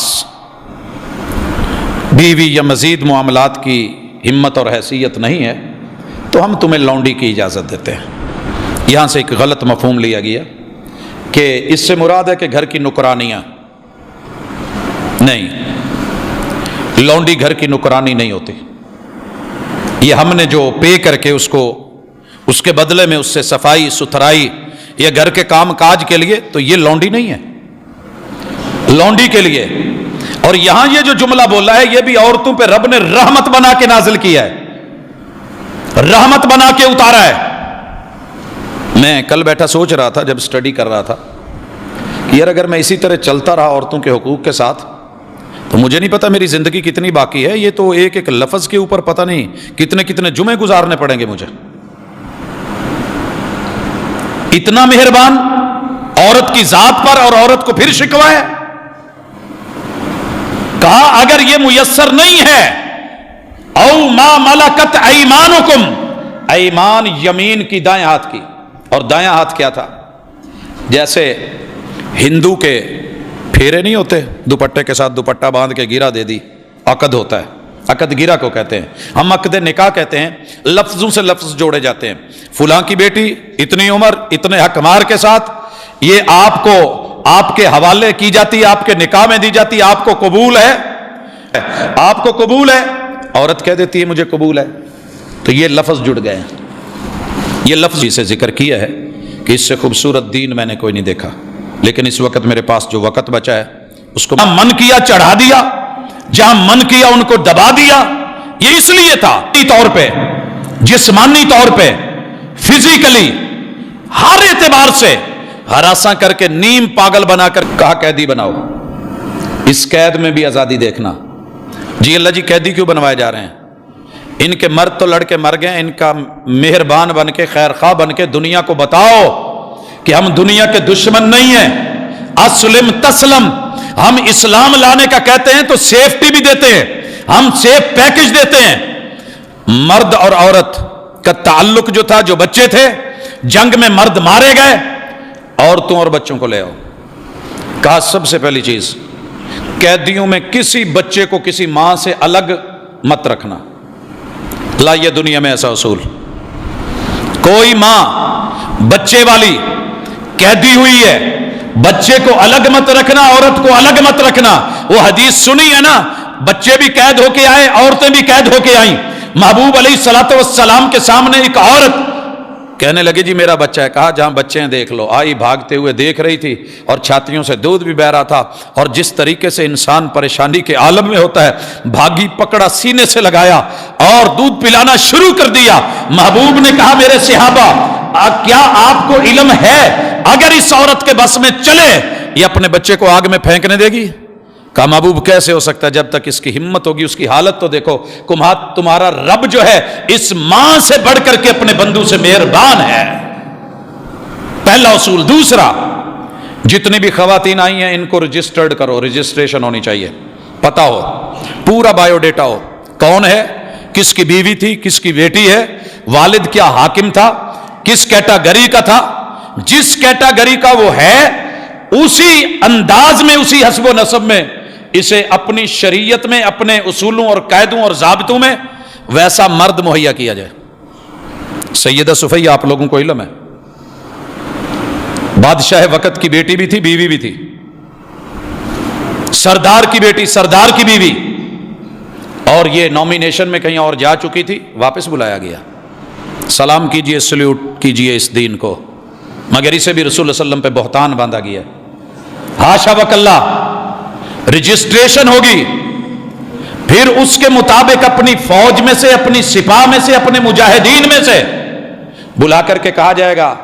بیوی یا مزید معاملات کی ہمت اور حیثیت نہیں ہے تو ہم تمہیں لونڈی کی اجازت دیتے ہیں۔ یہاں سے ایک غلط مفہوم لیا گیا کہ اس سے مراد ہے کہ گھر کی نکرانیاں، نہیں، لونڈی گھر کی نکرانی نہیں ہوتی۔ یہ ہم نے جو پے کر کے اس کے بدلے میں اس سے صفائی ستھرائی یا گھر کے کام کاج کے لیے، تو یہ لونڈی نہیں ہے، لونڈی کے لیے۔ اور یہاں یہ جو جملہ بولا ہے یہ بھی عورتوں پہ رب نے رحمت بنا کے نازل کیا ہے، رحمت بنا کے اتارا ہے۔ میں کل بیٹھا سوچ رہا تھا جب سٹڈی کر رہا تھا کہ یار اگر میں اسی طرح چلتا رہا عورتوں کے حقوق کے ساتھ تو مجھے نہیں پتا میری زندگی کتنی باقی ہے۔ یہ تو ایک ایک لفظ کے اوپر پتہ نہیں کتنے کتنے جمعے گزارنے پڑیں گے مجھے۔ اتنا مہربان عورت کی ذات پر، اور عورت کو پھر شکوہ ہے۔ کہا اگر یہ میسر نہیں ہے، او ما ملکت ایمانکم، ایمان یمین کی، دائیں ہاتھ کی، اور دائیں ہاتھ کیا تھا؟ جیسے ہندو کے پھیرے نہیں ہوتے، دوپٹے کے ساتھ دوپٹہ باندھ کے گیرا دے دی، عقد ہوتا ہے، عقد گیرا کو کہتے ہیں، ہم عقد نکاح کہتے ہیں، لفظوں سے لفظ جوڑے جاتے ہیں۔ فلاں کی بیٹی اتنی عمر اتنے حقمار کے ساتھ، یہ آپ کو آپ کے حوالے کی جاتی، آپ کے نکاح میں دی جاتی، آپ کو قبول ہے، آپ کو قبول ہے، عورت کہہ دیتی ہے مجھے قبول ہے، تو یہ لفظ جڑ گئے ہیں۔ یہ لفظ سے ذکر کیا ہے کہ اس سے خوبصورت دین میں نے کوئی نہیں دیکھا، لیکن اس وقت میرے پاس جو وقت بچا ہے اس کو من کیا چڑھا دیا، جہاں من کیا ان کو دبا دیا۔ یہ اس لیے تھا طور پہ، جسمانی طور پہ، فزیکلی، ہر اعتبار سے ہراساں کر کے نیم پاگل بنا کر کہا قیدی بناؤ۔ اس قید میں بھی آزادی دیکھنا۔ جی اللہ جی قیدی کیوں بنوائے جا رہے ہیں؟ ان کے مرد تو لڑکے مر گئے، ان کا مہربان بن کے، خیر خواہ بن کے دنیا کو بتاؤ کہ ہم دنیا کے دشمن نہیں ہیں، اسلم تسلم۔ ہم اسلام لانے کا کہتے ہیں تو سیفٹی بھی دیتے ہیں، ہم سیف پیکج دیتے ہیں۔ مرد اور عورت کا تعلق جو تھا، جو بچے تھے، جنگ میں مرد مارے گئے، عورتوں اور بچوں کو لے آؤ۔ کہا سب سے پہلی چیز قیدیوں میں کسی بچے کو کسی ماں سے الگ مت رکھنا۔ لائیے دنیا میں ایسا اصول، کوئی ماں بچے والی قیدی ہوئی ہے، بچے کو الگ مت رکھنا، عورت کو الگ مت رکھنا۔ وہ حدیث سنی ہے نا، بچے بھی قید ہو کے آئے، عورتیں بھی قید ہو کے آئیں۔ محبوب علیہ الصلوۃ والسلام کے سامنے ایک عورت کہنے لگی جی میرا بچہ ہے۔ کہا جہاں بچے ہیں دیکھ لو۔ آئی بھاگتے ہوئے، دیکھ رہی تھی، اور چھاتیوں سے دودھ بھی بہ رہا تھا، اور جس طریقے سے انسان پریشانی کے عالم میں ہوتا ہے، بھاگی، پکڑا، سینے سے لگایا اور دودھ پلانا شروع کر دیا۔ محبوب نے کہا میرے صحابہ کیا آپ کو علم ہے اگر اس عورت کے بس میں چلے یہ اپنے بچے کو آگ میں پھینکنے دے گی؟ کہا محبوب کیسے ہو سکتا ہے، جب تک اس کی ہمت ہوگی، اس کی حالت تو دیکھو، تمہارا رب جو ہے اس ماں سے بڑھ کر کے اپنے بندوں سے مہربان ہے۔ پہلا اصول۔ دوسرا، جتنی بھی خواتین آئی ہیں ان کو رجسٹرڈ کرو، رجسٹریشن ہونی چاہیے، پتہ ہو، پورا بایو ڈیٹا ہو، کون ہے، کس کی بیوی تھی, کس کی بیٹی ہے, والد کیا حاکم تھا, کس کیٹاگری کا تھا. جس کیٹاگری کا وہ ہے اسی انداز میں, اسی حسب و نسب میں اسے اپنی شریعت میں, اپنے اصولوں اور قاعدوں اور ضابطوں میں ویسا مرد مہیا کیا جائے. سیدہ صفیہ آپ لوگوں کو علم ہے, بادشاہ وقت کی بیٹی بھی تھی, بیوی بھی تھی, سردار کی بیٹی, سردار کی بیوی, اور یہ نامینیشن میں کہیں اور جا چکی تھی, واپس بلایا گیا. سلام کیجئے, سلیوٹ کیجئے اس دین کو, مگر اسے بھی رسول اللہ صلی اللہ علیہ وسلم پہ بہتان باندھا گیا. ہاشا وکلا, رجسٹریشن ہوگی, پھر اس کے مطابق اپنی فوج میں سے, اپنی سپاہ میں سے, اپنے مجاہدین میں سے بلا کر کے کہا جائے گا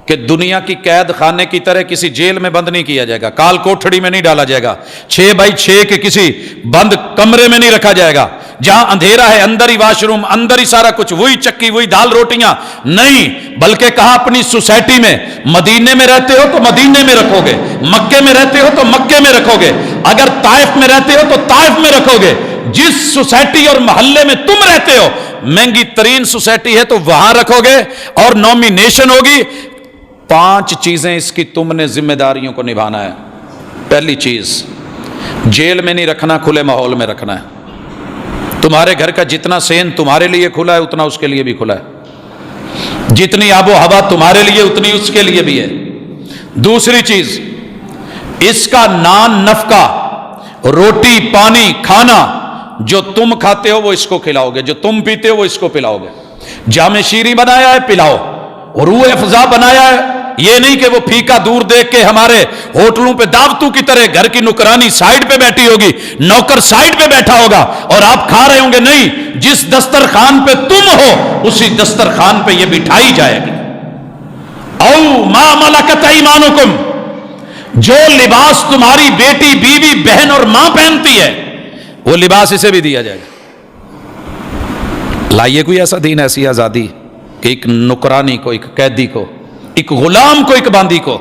کہ دنیا کی قید خانے کی طرح کسی جیل میں بند نہیں کیا جائے گا, کال کوٹھڑی میں نہیں ڈالا جائے گا, 6x6 کے کسی بند کمرے میں نہیں رکھا جائے گا, جہاں اندھیرا ہے اندر ہی واش روم, اندر ہی سارا کچھ, وہی چکی, وہی دال روٹیاں نہیں, بلکہ کہا اپنی سوسائٹی میں, مدینے میں رہتے ہو تو مدینے میں رکھو گے, مکے میں رہتے ہو تو مکے میں رکھو گے, اگر طائف میں رہتے ہو تو طائف میں رکھو گے. جس سوسائٹی اور محلے میں تم رہتے ہو مہنگی ترین سوسائٹی ہے تو وہاں رکھو گے, اور نامینیشن ہوگی. 5 چیزیں اس کی تم نے ذمہ داریوں کو نبھانا ہے. پہلی چیز, جیل میں نہیں رکھنا, کھلے ماحول میں رکھنا ہے. تمہارے گھر کا جتنا سین تمہارے لیے کھلا ہے اتنا اس کے لیے بھی کھلا ہے, جتنی آب و ہوا تمہارے لیے اتنی اس کے لیے بھی ہے. دوسری چیز, اس کا نان نفقہ, روٹی پانی کھانا, جو تم کھاتے ہو وہ اس کو کھلاؤ گے, جو تم پیتے ہو وہ اس کو پلاؤ گے. جام شیریں بنایا ہے پلاؤ, روح افزا بنایا ہے, یہ نہیں کہ وہ پھیکا دور دیکھ کے ہمارے ہوٹلوں پہ دعوتوں کی طرح گھر کی نکرانی سائیڈ پہ بیٹھی ہوگی, نوکر سائیڈ پہ بیٹھا ہوگا اور آپ کھا رہے ہوں گے. نہیں, جس دسترخوان پہ تم ہو اسی دسترخوان پہ یہ بٹھائی جائے گی. او ما ملکت ایمانکم, جو لباس تمہاری بیٹی, بیوی, بہن اور ماں پہنتی ہے وہ لباس اسے بھی دیا جائے گا. لائیے کوئی ایسا دین, ایسی آزادی کہ ایک نکرانی کو, ایک قیدی کو, ایک غلام کو, ایک باندی کو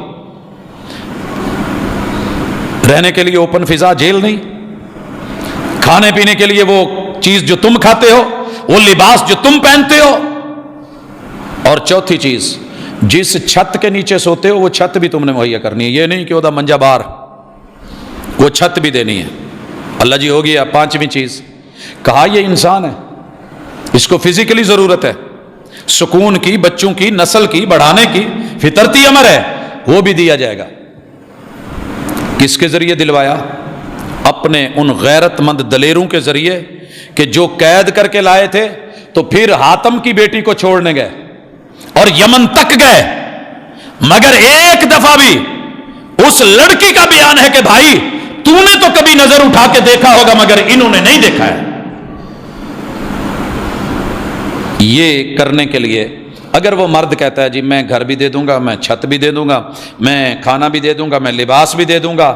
رہنے کے لیے اوپن فضا, جیل نہیں, کھانے پینے کے لیے وہ چیز جو تم کھاتے ہو, وہ لباس جو تم پہنتے ہو. اور چوتھی چیز, جس چھت کے نیچے سوتے ہو وہ چھت بھی تم نے مہیا کرنی ہے. یہ نہیں کہ وہ منجا بار, وہ چھت بھی دینی ہے. اللہ جی ہو گیا. 5ویں چیز, کہا یہ انسان ہے, اس کو فزیکلی ضرورت ہے, سکون کی, بچوں کی, نسل کی بڑھانے کی فطرتی امر ہے, وہ بھی دیا جائے گا. کس کے ذریعے دلوایا؟ اپنے ان غیرت مند دلیروں کے ذریعے کہ جو قید کر کے لائے تھے تو پھر حاتم کی بیٹی کو چھوڑنے گئے اور یمن تک گئے, مگر ایک دفعہ بھی اس لڑکی کا بیان ہے کہ بھائی تو نے تو کبھی نظر اٹھا کے دیکھا ہوگا مگر انہوں نے نہیں دیکھا ہے. یہ کرنے کے لیے اگر وہ مرد کہتا ہے جی میں گھر بھی دے دوں گا, میں چھت بھی دے دوں گا, میں کھانا بھی دے دوں گا, میں لباس بھی دے دوں گا,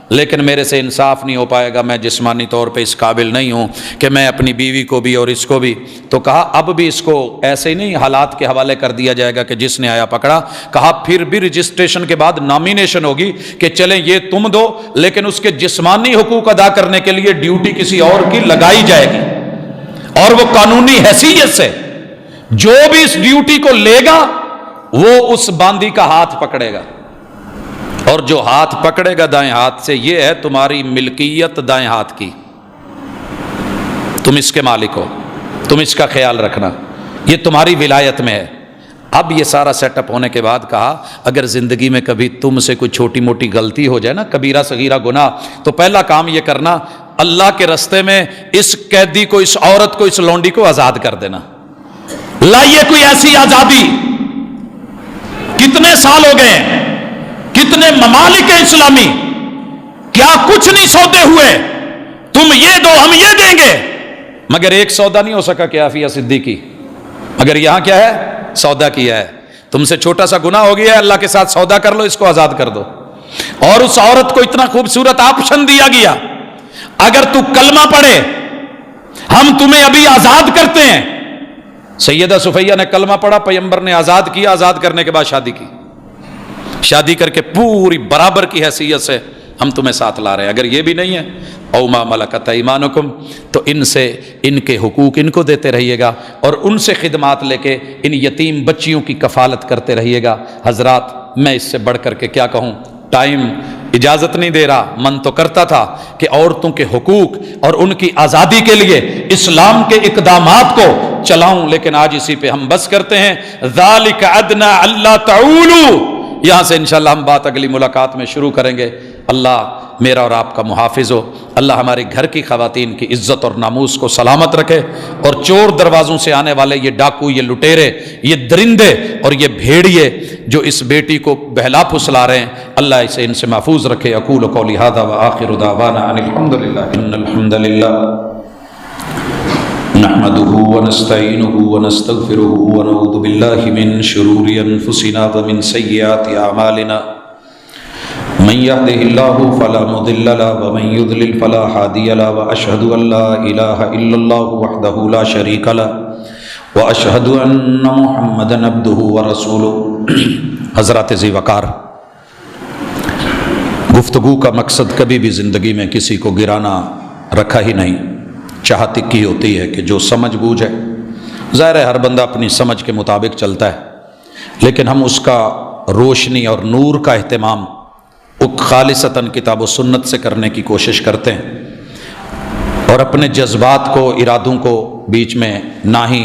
لیکن میرے سے انصاف نہیں ہو پائے گا, میں جسمانی طور پہ اس قابل نہیں ہوں کہ میں اپنی بیوی کو بھی اور اس کو بھی, تو کہا اب بھی اس کو ایسے ہی نہیں حالات کے حوالے کر دیا جائے گا کہ جس نے آیا پکڑا. کہا پھر بھی رجسٹریشن کے بعد نامینیشن ہوگی کہ چلیں یہ تم دو, لیکن اس کے جسمانی حقوق ادا کرنے کے لیے ڈیوٹی کسی اور کی لگائی جائے گی, اور وہ قانونی حیثیت سے جو بھی اس ڈیوٹی کو لے گا وہ اس باندی کا ہاتھ پکڑے گا, اور جو ہاتھ پکڑے گا دائیں ہاتھ سے, یہ ہے تمہاری ملکیت دائیں ہاتھ کی, تم اس کے مالک ہو, تم اس کا خیال رکھنا, یہ تمہاری ولایت میں ہے. اب یہ سارا سیٹ اپ ہونے کے بعد کہا اگر زندگی میں کبھی تم سے کوئی چھوٹی موٹی غلطی ہو جائے نا, کبیرہ صغیرہ گناہ, تو پہلا کام یہ کرنا اللہ کے رستے میں اس قیدی کو, اس عورت کو, اس لونڈی کو آزاد کر دینا. لائیے کوئی ایسی آزادی, کتنے سال ہو گئے, کتنے ممالک ہیں اسلامی, کیا کچھ نہیں سودے ہوئے, تم یہ دو ہم یہ دیں گے, مگر ایک سودا نہیں ہو سکا کہ عافیہ صدیقی, مگر یہاں کیا ہے, سودا کیا ہے. تم سے چھوٹا سا گناہ ہو گیا ہے, اللہ کے ساتھ سودا کر لو, اس کو آزاد کر دو. اور اس عورت کو اتنا خوبصورت آپشن دیا گیا, اگر تو کلمہ پڑھے ہم تمہیں ابھی آزاد کرتے ہیں. سیدہ صفیہ نے کلمہ پڑھا, پیغمبر نے آزاد کیا, آزاد کرنے کے بعد شادی کی, شادی کر کے پوری برابر کی حیثیت سے ہم تمہیں ساتھ لا رہے ہیں. اگر یہ بھی نہیں ہے او ما ملکت ایمانکم تو ان سے ان کے حقوق ان کو دیتے رہیے گا اور ان سے خدمات لے کے ان یتیم بچیوں کی کفالت کرتے رہیے گا. حضرات میں اس سے بڑھ کر کے کیا کہوں، ٹائم اجازت نہیں دے رہا. من تو کرتا تھا کہ عورتوں کے حقوق اور ان کی آزادی کے لیے اسلام کے اقدامات کو چلاؤں، لیکن آج اسی پہ ہم بس کرتے ہیں. ذالک ادنی اللہ تعولوا. یہاں سے انشاءاللہ ہم بات اگلی ملاقات میں شروع کریں گے. اللہ میرا اور آپ کا محافظ ہو. اللہ ہمارے گھر کی خواتین کی عزت اور ناموس کو سلامت رکھے، اور چور دروازوں سے آنے والے یہ ڈاکو، یہ لٹیرے، یہ درندے اور یہ بھیڑیے جو اس بیٹی کو بہلا پھسلا رہے ہیں، اللہ اسے ان سے محفوظ رکھے. اقول قولی ھذا وآخر دعوانا ان الحمد للہ ان الحمد للہ نحمده ونستعینه ونستغفره ونعوذ باللہ من شرور انفسنا ومن سیئات اعمالنا من يهده الله فلا مضل له ومن يضلل فلا هادي له واشهد ان لا اله الا الله وحده لا شريك له واشهد ان محمدا عبده ورسوله. حضرات ذی وقار، گفتگو کا مقصد کبھی بھی زندگی میں کسی کو گرانا رکھا ہی نہیں. چاہت کی ہوتی ہے کہ جو سمجھ بوجھ ہے، ظاہر ہے ہر بندہ اپنی سمجھ کے مطابق چلتا ہے، لیکن ہم اس کا روشنی اور نور کا اہتمام خالصتاً کتاب و سنت سے کرنے کی کوشش کرتے ہیں، اور اپنے جذبات کو، ارادوں کو بیچ میں نہ ہی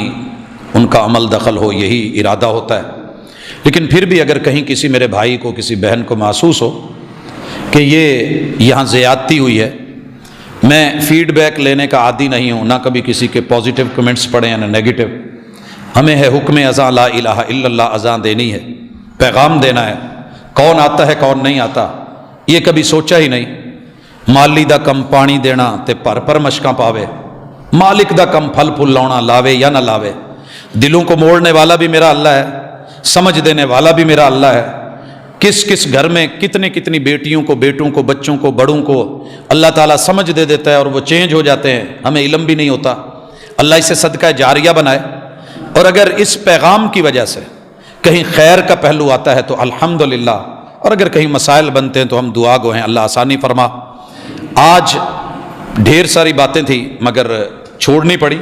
ان کا عمل دخل ہو، یہی ارادہ ہوتا ہے. لیکن پھر بھی اگر کہیں کسی میرے بھائی کو، کسی بہن کو محسوس ہو کہ یہ یہاں زیادتی ہوئی ہے، میں فیڈ بیک لینے کا عادی نہیں ہوں، نہ کبھی کسی کے پازیٹیو کمنٹس پڑھیں یا نہ نیگیٹو. ہمیں ہے حکم اذاں لا الہ الا اللہ، اذان دینی ہے، پیغام دینا ہے. کون آتا ہے کون نہیں آتا یہ کبھی سوچا ہی نہیں. مالی دا کم پانی دینا تے پر مشکاں پاوے، مالک دا کم پھل پھل لاؤنا، لاوے یا نہ لاوے. دلوں کو موڑنے والا بھی میرا اللہ ہے، سمجھ دینے والا بھی میرا اللہ ہے. کس کس گھر میں کتنی کتنی بیٹیوں کو، بیٹوں کو، بچوں کو، بڑوں کو اللہ تعالیٰ سمجھ دے دیتا ہے اور وہ چینج ہو جاتے ہیں، ہمیں علم بھی نہیں ہوتا. اللہ اسے صدقہ جاریہ بنائے. اور اگر اس پیغام کی وجہ سے کہیں خیر کا پہلو آتا ہے تو الحمدللہ، اور اگر کہیں مسائل بنتے ہیں تو ہم دعا گو ہیں، اللہ آسانی فرما. آج ڈھیر ساری باتیں تھیں مگر چھوڑنی پڑی.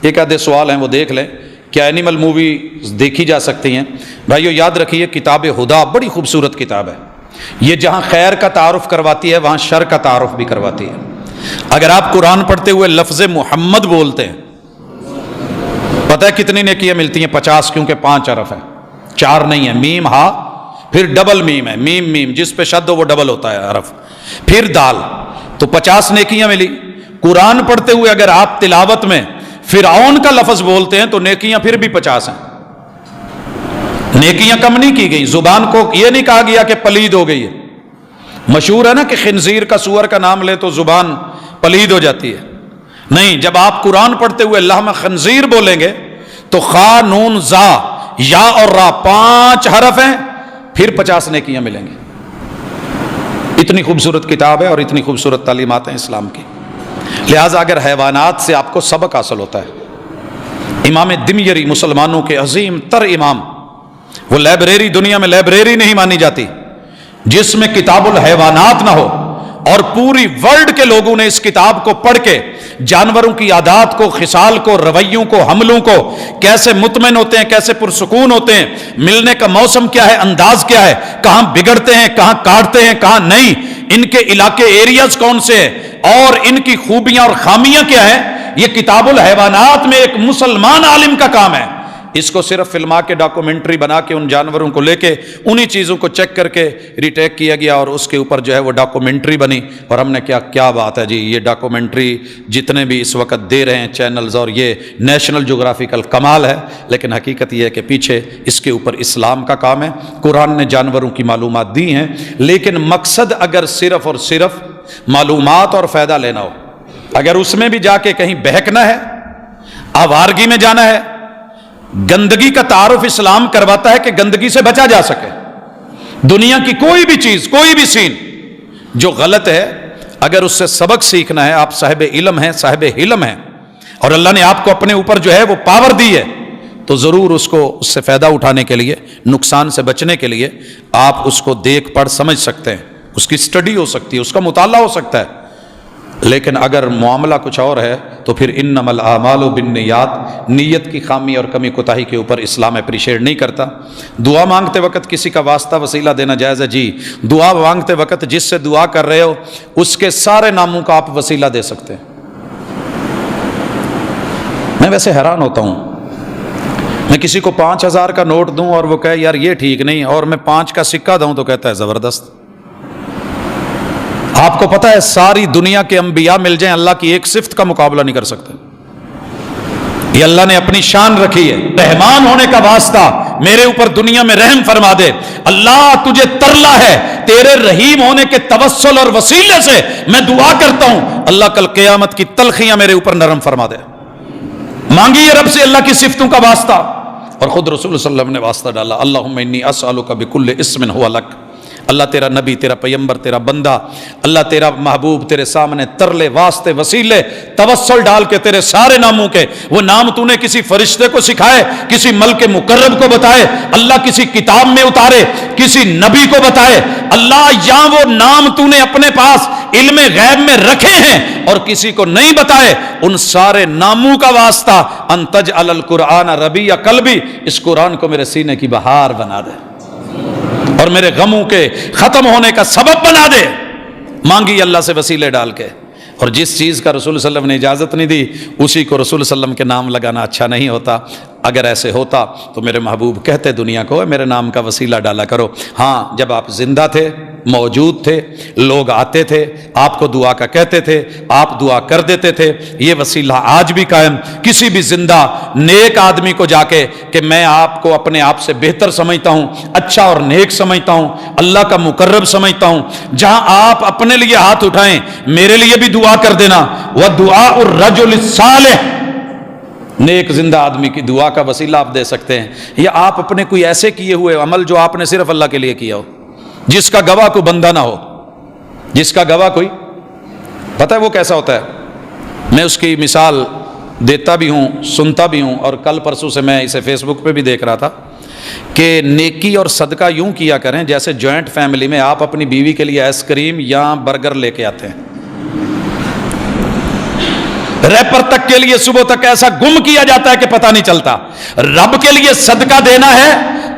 ایک آدھے سوال ہیں وہ دیکھ لیں. کیا اینیمل مووی دیکھی جا سکتی ہیں؟ بھائیو یاد رکھیے کتاب ہدا بڑی خوبصورت کتاب ہے. یہ جہاں خیر کا تعارف کرواتی ہے وہاں شر کا تعارف بھی کرواتی ہے. اگر آپ قرآن پڑھتے ہوئے لفظ محمد بولتے ہیں، پتہ ہے کتنی نیکیاں ملتی ہیں؟ 50، کیونکہ 5 حرف ہیں، 4 نہیں ہے. میم ہا، پھر ڈبل میم ہے، میم میم جس پہ شد ہو وہ ڈبل ہوتا ہے حرف، پھر دال، تو 50 نیکیاں ملی. قرآن پڑھتے ہوئے اگر آپ تلاوت میں فرعون کا لفظ بولتے ہیں تو نیکیاں پھر بھی 50 ہیں. نیکیاں کم نہیں کی گئی. زبان کو یہ نہیں کہا گیا کہ پلید ہو گئی ہے. مشہور ہے نا کہ خنزیر کا، سور کا نام لے تو زبان پلید ہو جاتی ہے. نہیں، جب آپ قرآن پڑھتے ہوئے لحم خنزیر بولیں گے تو خا نون زا یا اور را 5 حرف ہیں، پھر 50 نیکیاں ملیں گی. اتنی خوبصورت کتاب ہے اور اتنی خوبصورت تعلیمات ہیں اسلام کی. لہٰذا اگر حیوانات سے آپ کو سبق حاصل ہوتا ہے، امام دمیری مسلمانوں کے عظیم تر امام، وہ لائبریری، دنیا میں لائبریری نہیں مانی جاتی جس میں کتاب الحیوانات نہ ہو. اور پوری ورلڈ کے لوگوں نے اس کتاب کو پڑھ کے جانوروں کی عادات کو، خصال کو، رویوں کو، حملوں کو، کیسے مطمئن ہوتے ہیں، کیسے پرسکون ہوتے ہیں، ملنے کا موسم کیا ہے، انداز کیا ہے، کہاں بگڑتے ہیں، کہاں کاٹتے ہیں، کہاں نہیں، ان کے علاقے ایریاز کون سے ہیں اور ان کی خوبیاں اور خامیاں کیا ہیں. یہ کتاب الحیوانات میں ایک مسلمان عالم کا کام ہے. اس کو صرف فلما کے ڈاکومنٹری بنا کے ان جانوروں کو لے کے انہی چیزوں کو چیک کر کے ریٹیک کیا گیا اور اس کے اوپر جو ہے وہ ڈاکومنٹری بنی. اور ہم نے کیا بات ہے جی، یہ ڈاکومنٹری جتنے بھی اس وقت دے رہے ہیں چینلز، اور یہ نیشنل جغرافیکل کمال ہے. لیکن حقیقت یہ ہے کہ پیچھے اس کے اوپر اسلام کا کام ہے. قرآن نے جانوروں کی معلومات دی ہیں، لیکن مقصد اگر صرف اور صرف معلومات اور فائدہ لینا ہو، اگر اس میں بھی جا کے کہیں بہکنا ہے، آوارگی میں جانا ہے، گندگی کا تعارف اسلام کرواتا ہے کہ گندگی سے بچا جا سکے. دنیا کی کوئی بھی چیز، کوئی بھی سین جو غلط ہے، اگر اس سے سبق سیکھنا ہے، آپ صاحب علم ہیں، صاحب علم ہیں، اور اللہ نے آپ کو اپنے اوپر جو ہے وہ پاور دی ہے، تو ضرور اس کو اس سے فائدہ اٹھانے کے لیے، نقصان سے بچنے کے لیے آپ اس کو دیکھ پڑھ سمجھ سکتے ہیں. اس کی سٹڈی ہو سکتی ہے، اس کا مطالعہ ہو سکتا ہے، لیکن اگر معاملہ کچھ اور ہے تو پھر انما الاعمال بالنیات، نیت کی خامی اور کمی کوتاہی کے اوپر اسلام اپریشیٹ نہیں کرتا۔ دعا مانگتے وقت کسی کا واسطہ وسیلہ دینا جائز ہے؟ جی، دعا مانگتے وقت جس سے دعا کر رہے ہو اس کے سارے ناموں کا آپ وسیلہ دے سکتے ہیں۔ میں ویسے حیران ہوتا ہوں، میں کسی کو 5000 کا نوٹ دوں اور وہ کہے یار یہ ٹھیک نہیں، اور میں 5 کا سکہ دوں تو کہتا ہے زبردست۔ آپ کو پتہ ہے ساری دنیا کے انبیاء مل جائیں اللہ کی ایک صفت کا مقابلہ نہیں کر سکتے۔ یہ اللہ نے اپنی شان رکھی ہے، رحمان ہونے کا واسطہ میرے اوپر دنیا میں رحم فرما دے۔ اللہ تجھے ترلا ہے، تیرے رحیم ہونے کے توسل اور وسیلے سے میں دعا کرتا ہوں اللہ کل قیامت کی تلخیاں میرے اوپر نرم فرما دے۔ مانگیے رب سے اللہ کی صفتوں کا واسطہ، اور خود رسول صلی اللہ علیہ وسلم نے واسطہ ڈالا، اللہم انی اسألک بکل اسم هو لک۔ اللہ تیرا نبی، تیرا پیغمبر، تیرا بندہ، اللہ تیرا محبوب تیرے سامنے ترلے، واسطے، وسیلے، توسل ڈال کے تیرے سارے ناموں کے، وہ نام تو نے کسی فرشتے کو سکھائے، کسی ملک مقرب کو بتائے، اللہ کسی کتاب میں اتارے، کسی نبی کو بتائے، اللہ یا وہ نام تو نے اپنے پاس علم غیب میں رکھے ہیں اور کسی کو نہیں بتائے، ان سارے ناموں کا واسطہ ان تجعل القرآن ربیع قلبی، اس قرآن کو میرے سینے کی بہار بنا دے اور میرے غموں کے ختم ہونے کا سبب بنا دے۔ مانگی اللہ سے وسیلے ڈال کے، اور جس چیز کا رسول صلی اللہ علیہ وسلم نے اجازت نہیں دی اسی کو رسول صلی اللہ علیہ وسلم کے نام لگانا اچھا نہیں ہوتا۔ اگر ایسے ہوتا تو میرے محبوب کہتے دنیا کو میرے نام کا وسیلہ ڈالا کرو۔ ہاں، جب آپ زندہ تھے، موجود تھے، لوگ آتے تھے، آپ کو دعا کا کہتے تھے، آپ دعا کر دیتے تھے، یہ وسیلہ آج بھی قائم۔ کسی بھی زندہ نیک آدمی کو جا کے کہ میں آپ کو اپنے آپ سے بہتر سمجھتا ہوں، اچھا اور نیک سمجھتا ہوں، اللہ کا مقرب سمجھتا ہوں، جہاں آپ اپنے لیے ہاتھ اٹھائیں میرے لیے بھی دعا کر دینا۔ وَدُعَاءُ الرَّجُلِ الصَّالِحِ، نیک زندہ آدمی کی دعا کا وسیلہ آپ دے سکتے ہیں، یا آپ اپنے کوئی ایسے کیے ہوئے عمل جو آپ نے صرف اللہ کے لیے کیا ہو، جس کا گواہ کوئی بندہ نہ ہو، جس کا گواہ کوئی، پتہ ہے وہ کیسا ہوتا ہے؟ میں اس کی مثال دیتا بھی ہوں، سنتا بھی ہوں، اور کل پرسوں سے میں اسے فیس بک پہ بھی دیکھ رہا تھا کہ نیکی اور صدقہ یوں کیا کریں جیسے جوائنٹ فیملی میں آپ اپنی بیوی کے لیے آئس کریم یا برگر لے کے آتے ہیں، ریپر تک کے لیے صبح تک ایسا گم کیا جاتا ہے کہ پتہ نہیں چلتا۔ رب کے لیے صدقہ دینا ہے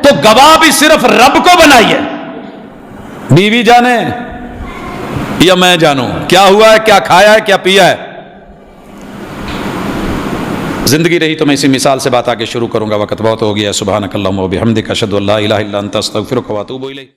تو گواہ بھی صرف رب کو بنائیے، بیوی جانے یا میں جانوں کیا ہوا ہے، کیا کھایا ہے، کیا پیا ہے۔ زندگی رہی تو میں اسی مثال سے بات آگے شروع کروں گا، وقت بہت ہو گیا۔ سبحانک اللہم و بحمدک، اشہد ان لا الہ الا انت، استغفرک و اتوب الیک۔